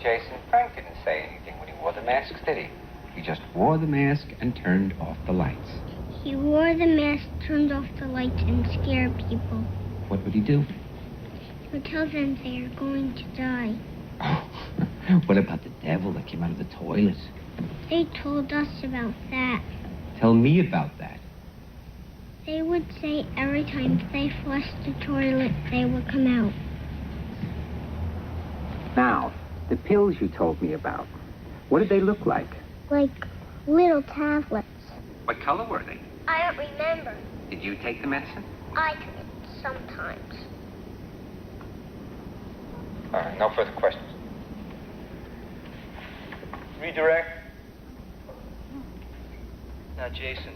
Jason, Frank didn't say anything when he wore the masks, did he? He just wore the mask and turned off the lights. He wore the mask, turned off the lights, and scared people. What would he do? He would tell them they are going to die. What about the devil that came out of the toilet? They told us about that. Tell me about that. They would say every time they flushed the toilet, they would come out. Now, the pills you told me about, what did they look like? Like little tablets. What color were they? I don't remember. Did you take the medicine? I took it sometimes. All right, no further questions. Redirect. Now, Jason,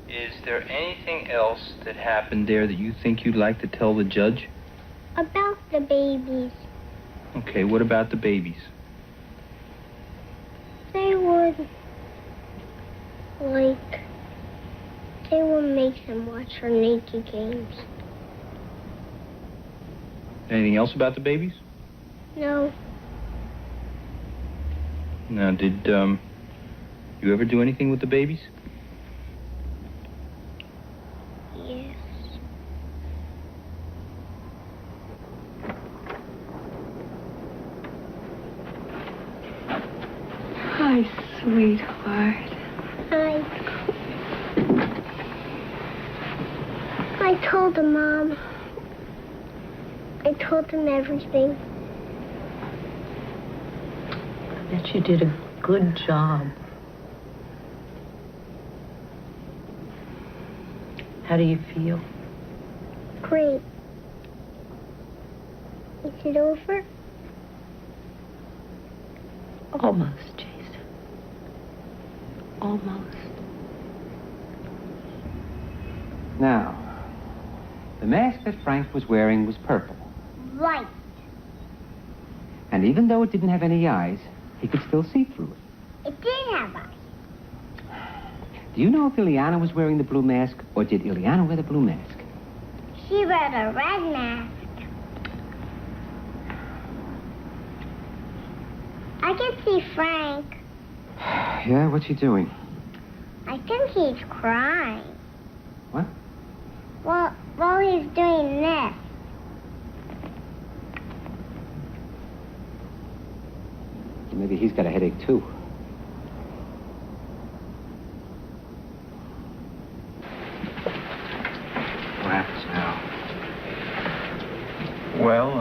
is there anything else that happened there that you think you'd like to tell the judge? About the babies. Okay, what about the babies? They would make them watch her naked games. Anything else about the babies? No. Now, did, you ever do anything with the babies? Yes. Hi, sweetheart. Hi. I told him, Mom. I told him everything. I bet you did a good job. How do you feel? Great. Is it over? Almost, Jason. Almost. Now, the mask that Frank was wearing was purple. Right. And even though it didn't have any eyes, he could still see through it. It did have eyes. Do you know if Ileana was wearing the blue mask, or did Ileana wear the blue mask? She wore a red mask. I can see Frank. Yeah, what's he doing? I think he's crying. What? Well, while he's doing this. Maybe he's got a headache, too. What happens now? Well,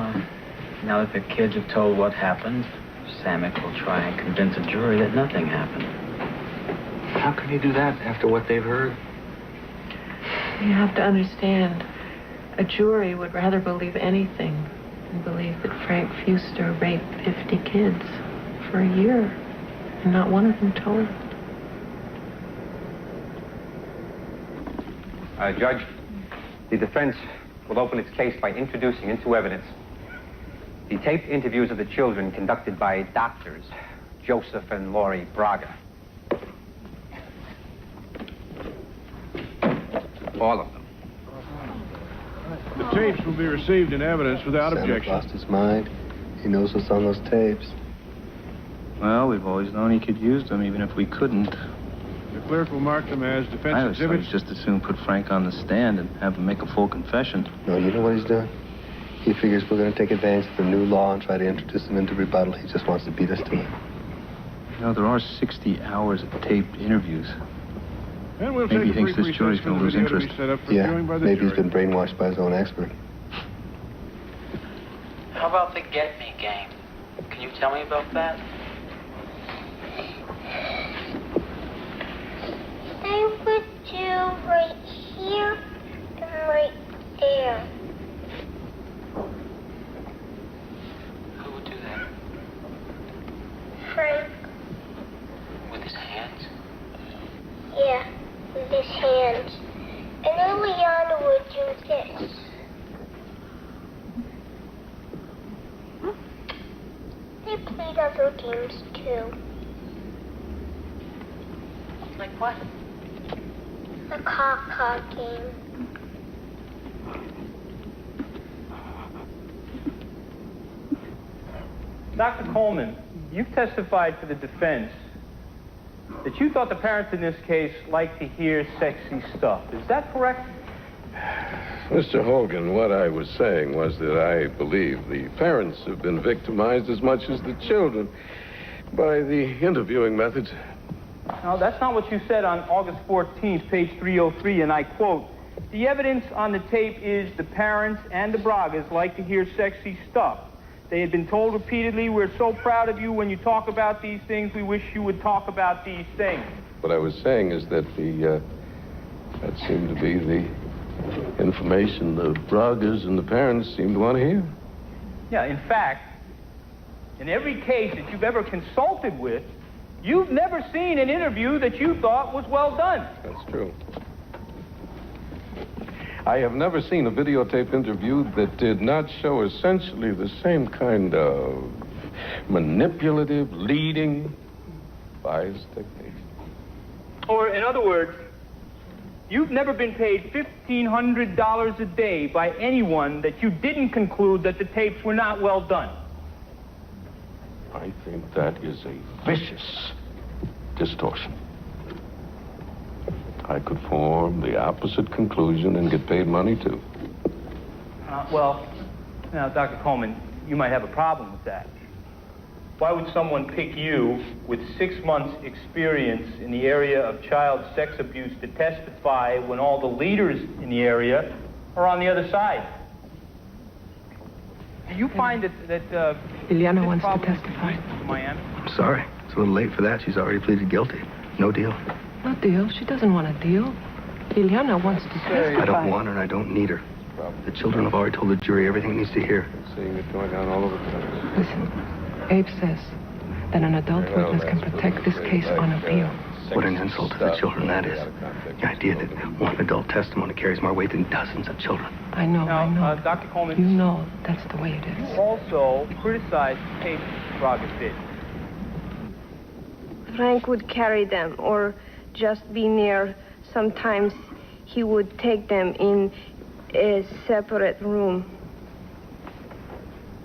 now that the kids have told what happened, Samek will try and convince a jury that nothing happened. How can he do that after what they've heard? You have to understand, a jury would rather believe anything than believe that Frank Fuster raped 50 kids for a year, and not one of them told. Judge, the defense will open its case by introducing into evidence the taped interviews of the children conducted by doctors Joseph and Laurie Braga. All of them. The tapes will be received in evidence without objection. Lost his mind. He knows what's on those tapes. Well, we've always known he could use them, even if we couldn't. The clerk will mark them as defense exhibits. Just as soon put Frank on the stand and have him make a full confession. No, you know what he's doing? He figures we're going to take advantage of the new law and try to introduce him into rebuttal. He just wants to beat us to it. You know, there are 60 hours of taped interviews. And we'll maybe he take thinks this jury's going to lose interest. Yeah, maybe he's been brainwashed by his own expert. How about the Get Me game? Can you tell me about that? I would do right here and right there. Who would do that? Frank. With his hands? Yeah, with his hands. And Eliana would do this. They played other games too. Like what? The caw-caw game. Dr. Coleman, you've testified for the defense that you thought the parents in this case liked to hear sexy stuff. Is that correct? Mr. Hogan, what I was saying was that I believe the parents have been victimized as much as the children by the interviewing methods. No, that's not what you said on August 14th, page 303, and I quote, "The evidence on the tape is the parents and the Bragas like to hear sexy stuff. They had been told repeatedly, we're so proud of you when you talk about these things, we wish you would talk about these things." What I was saying is that that seemed to be the information the Bragas and the parents seemed to want to hear. Yeah, in fact, in every case that you've ever consulted with, you've never seen an interview that you thought was well done. That's true. I have never seen a videotape interview that did not show essentially the same kind of manipulative, leading, biased techniques. Or, in other words, you've never been paid $1,500 a day by anyone that you didn't conclude that the tapes were not well done. I think that is a vicious distortion. I could form the opposite conclusion and get paid money, too. Well, now, Dr. Coleman, you might have a problem with that. Why would someone pick you with 6 months' experience in the area of child sex abuse to testify when all the leaders in the area are on the other side? Do you find that Ileana wants to testify. Miami? I'm sorry. It's a little late for that. She's already pleaded guilty. No deal. No deal. She doesn't want a deal. Ileana wants to testify. I don't want her and I don't need her. The children have already told the jury everything it needs to hear. Seeing it going on all over the place. Listen, Abe says that an adult witness can protect this case on appeal. What an insult to the children that is. The idea that one adult testimony carries more weight than dozens of children. I know, I know. Dr. Coleman, you know that's the way it is. You also criticized the tape Braga did. Frank would carry them or just be near. Sometimes he would take them in a separate room.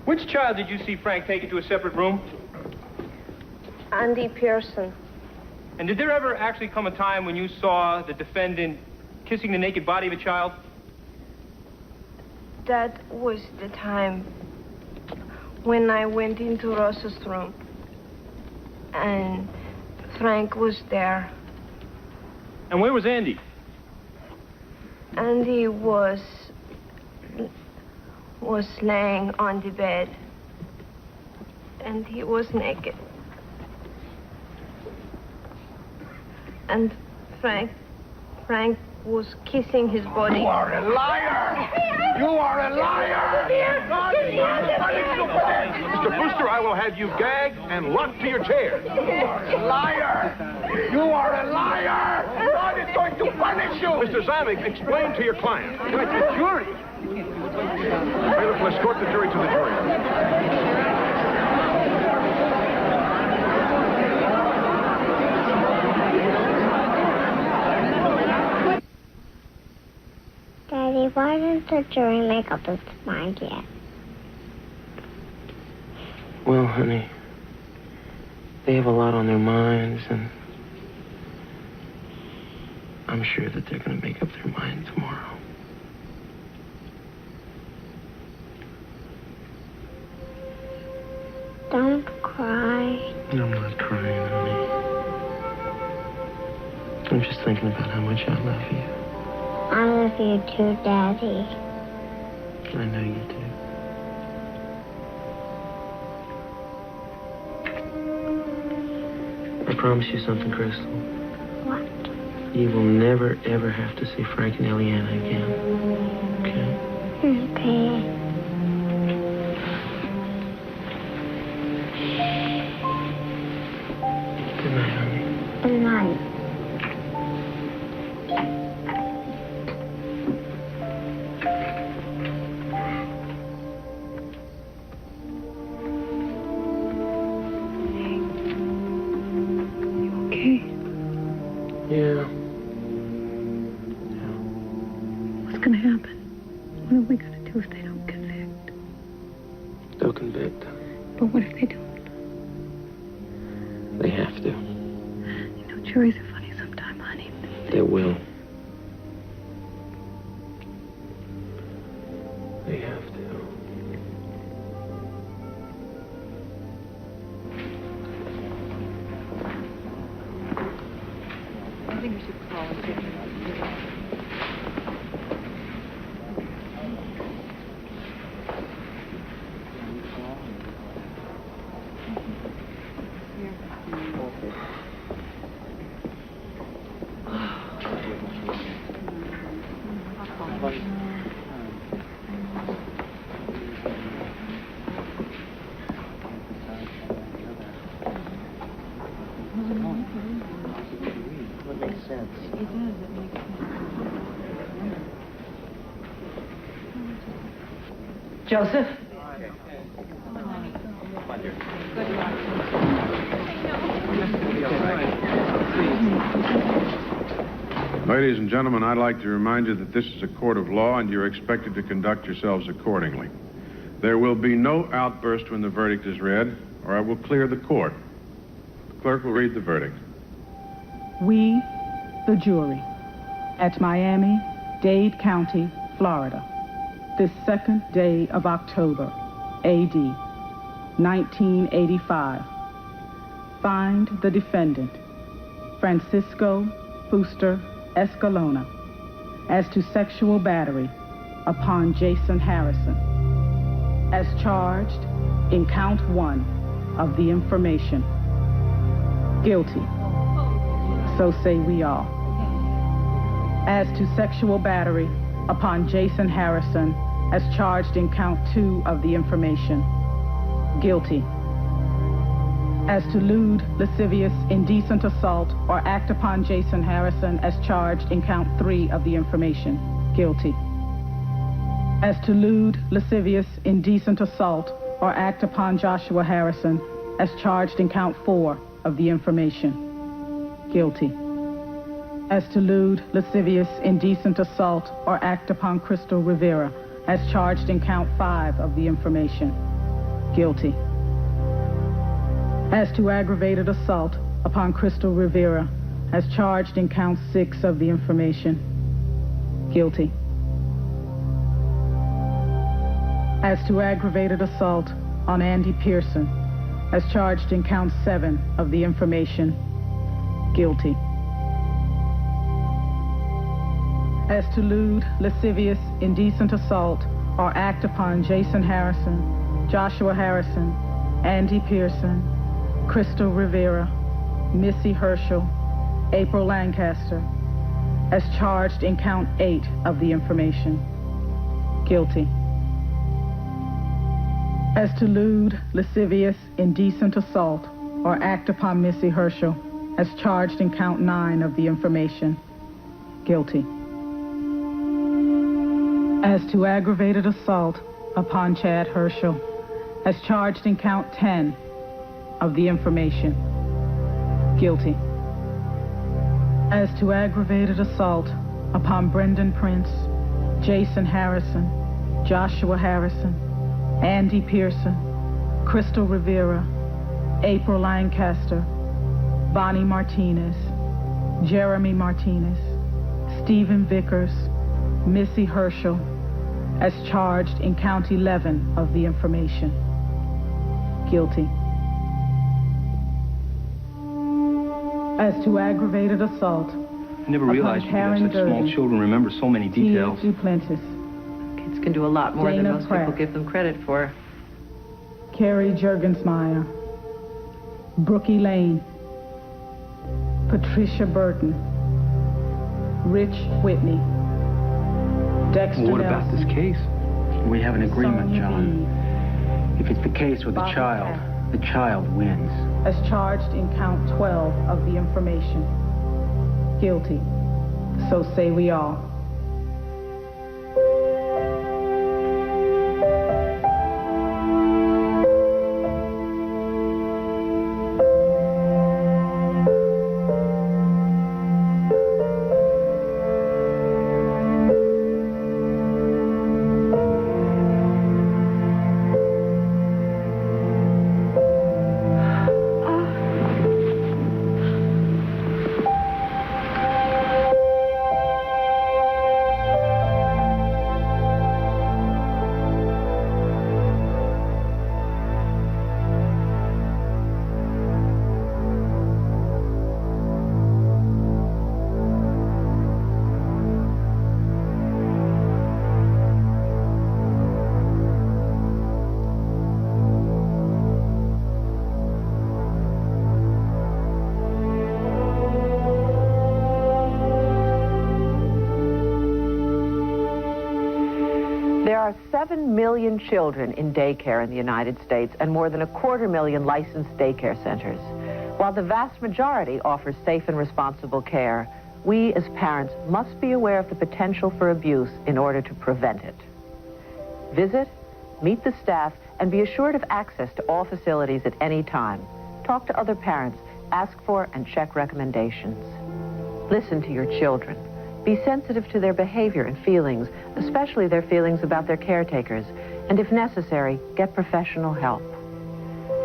Which child did you see Frank take into a separate room? Andy Pearson. And did there ever actually come a time when you saw the defendant kissing the naked body of a child? That was the time when I went into Rosa's room. And Frank was there. And where was Andy? Andy was laying on the bed. And he was naked. And Frank was kissing his body. You are a liar! You are a liar! Mr. Fuster, I will have you gagged and locked to your chair. You are a liar! You are a liar! God is going to punish you! Mr. Samek, explain to your client. You're the jury! Bailiff, will escort the jury to the jury. Daddy, why didn't the jury make up its mind yet? Well, honey, they have a lot on their minds, and I'm sure that they're going to make up their mind tomorrow. Don't cry. I'm not crying, honey. I'm just thinking about how much I love you. I love you too, Daddy. I know you do. I promise you something, Crystal. What? You will never, ever have to see Frank and Eliana again. Okay? Okay. Good night, honey. Good night. Yeah. What's going to happen? What are we going to do if they don't convict? They'll convict. But what if they don't? They have to. You know, juries are funny sometimes, honey. They will. They have to. I think we should call and check it out. Joseph? Ladies and gentlemen, I'd like to remind you that this is a court of law and you're expected to conduct yourselves accordingly. There will be no outburst when the verdict is read, or I will clear the court. The clerk will read the verdict. We, the jury, at Miami, Dade County, Florida, this 2nd day of October, A.D., 1985, find the defendant, Francisco Fuster Escalona, as to sexual battery upon Jason Harrison, as charged in count 1 of the information. Guilty. So say we all. As to sexual battery upon Jason Harrison, as charged in count 2 of the information. Guilty. As to lewd, lascivious, indecent assault or act upon Jason Harrison, as charged in count 3 of the information. Guilty. As to lewd, lascivious, indecent assault or act upon Joshua Harrison, as charged in count 4 of the information. Guilty. As to lewd, lascivious, indecent assault or act upon Crystal Rivera, as charged in count 5 of the information. Guilty. As to aggravated assault upon Crystal Rivera, as charged in count 6 of the information. Guilty. As to aggravated assault on Andy Pearson, as charged in count 7 of the information. Guilty. As to lewd, lascivious, indecent assault or act upon Jason Harrison, Joshua Harrison, Andy Pearson, Crystal Rivera, Missy Herschell, April Lancaster, as charged in count 8 of the information. Guilty. As to lewd, lascivious, indecent assault or act upon Missy Herschell, as charged in count 9 of the information. Guilty. As to aggravated assault upon Chad Herschell, as charged in count 10 of the information. Guilty. As to aggravated assault upon Brendan Prince, Jason Harrison, Joshua Harrison, Andy Pearson, Crystal Rivera, April Lancaster, Bonnie Martinez, Jeremy Martinez, Stephen Vickers, Missy Herschell, as charged in count 11 of the information. Guilty. As to aggravated assault, I never realized you could have such small children remember so many details. Duplantis, Kids can do a lot more Dana than most Pratt, people give them credit for. Carrie Juergensmeyer, Brookie Lane, Patricia Burton, Rich Whitney, Dexter Well, what Nelson, about this case? We have an agreement, Sonia John. If it's the case with the child wins. as charged in count 12 of the information. Guilty. So say we all. There are 7 million children in daycare in the United States and more than 250,000 licensed daycare centers. While the vast majority offers safe and responsible care, we as parents must be aware of the potential for abuse in order to prevent it. Visit, meet the staff, and be assured of access to all facilities at any time. Talk to other parents, ask for and check recommendations. Listen to your children. Be sensitive to their behavior and feelings, especially their feelings about their caretakers, and if necessary, get professional help.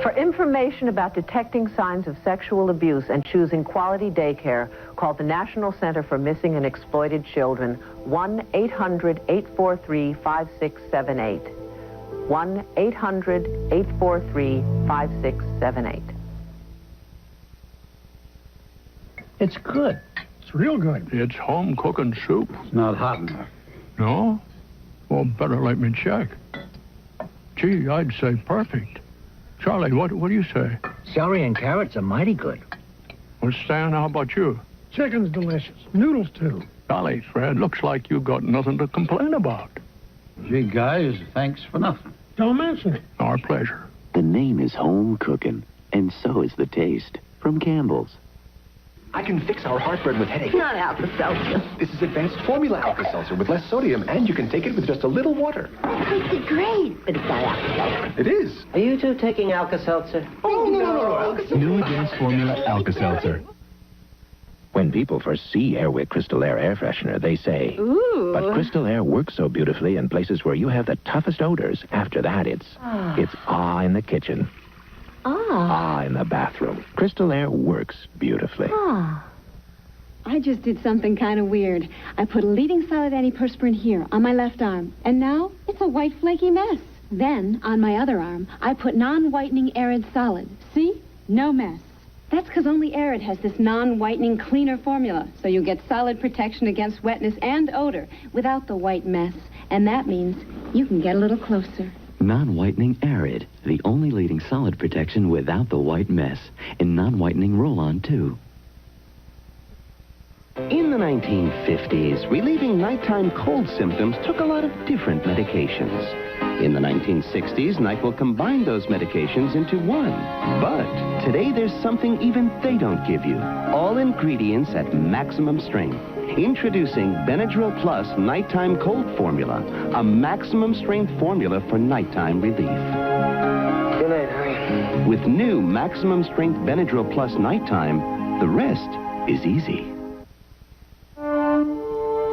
For information about detecting signs of sexual abuse and choosing quality daycare, call the National Center for Missing and Exploited Children, 1-800-843-5678. 1-800-843-5678. It's good. It's real good. It's home cooking soup. It's not hot enough. No? Well, better let me check. Gee, I'd say perfect. Charlie, what do you say? Celery and carrots are mighty good. Well, Stan, how about you? Chicken's delicious. Noodles, too. Golly, Fred, looks like you got nothing to complain about. Gee, guys, thanks for nothing. Don't mention it. Our pleasure. The name is home cooking, and so is the taste. From Campbell's. I can fix our heartburn with headache. Not Alka-Seltzer. This is advanced formula Alka-Seltzer with less sodium, and you can take it with just a little water. It tasted great, but it's not Alka-Seltzer. It is. Are you two taking Alka-Seltzer? Oh, no. New advanced formula Alka-Seltzer. When people first see Airwick Crystal Air air freshener, they say, Ooh. But Crystal Air works so beautifully in places where you have the toughest odors. After that, it's awe in the kitchen. Ah. In the bathroom. Crystal Air works beautifully. I just did something kind of weird. I put a leading solid antiperspirant here on my left arm, and now it's a white flaky mess. Then, on my other arm, I put non-whitening Arid solid. See? No mess. That's because only Arid has this non-whitening cleaner formula, so you get solid protection against wetness and odor without the white mess. And that means you can get a little closer. Non-whitening Arid, the only leading solid protection without the white mess. And non-whitening roll-on, too. In the 1950s, relieving nighttime cold symptoms took a lot of different medications. In the 1960s, NyQuil combined those medications into one. But today there's something even they don't give you. All ingredients at maximum strength. Introducing Benadryl Plus Nighttime Cold Formula, a maximum strength formula for nighttime relief. Good night, honey. With new maximum strength Benadryl Plus Nighttime, the rest is easy.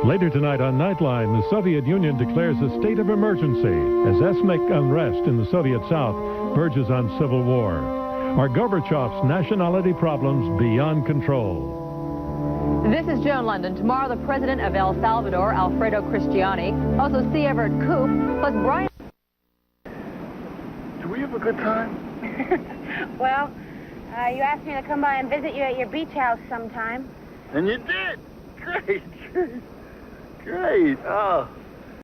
Later tonight on Nightline, the Soviet Union declares a state of emergency as ethnic unrest in the Soviet South verges on civil war. Are Gorbachev's nationality problems beyond control? This is Joan London. Tomorrow, the president of El Salvador, Alfredo Cristiani, also C. Everett Koop, plus Brian. Do we have a good time? Well, you asked me to come by and visit you at your beach house sometime. And you did. Great. Great. Oh.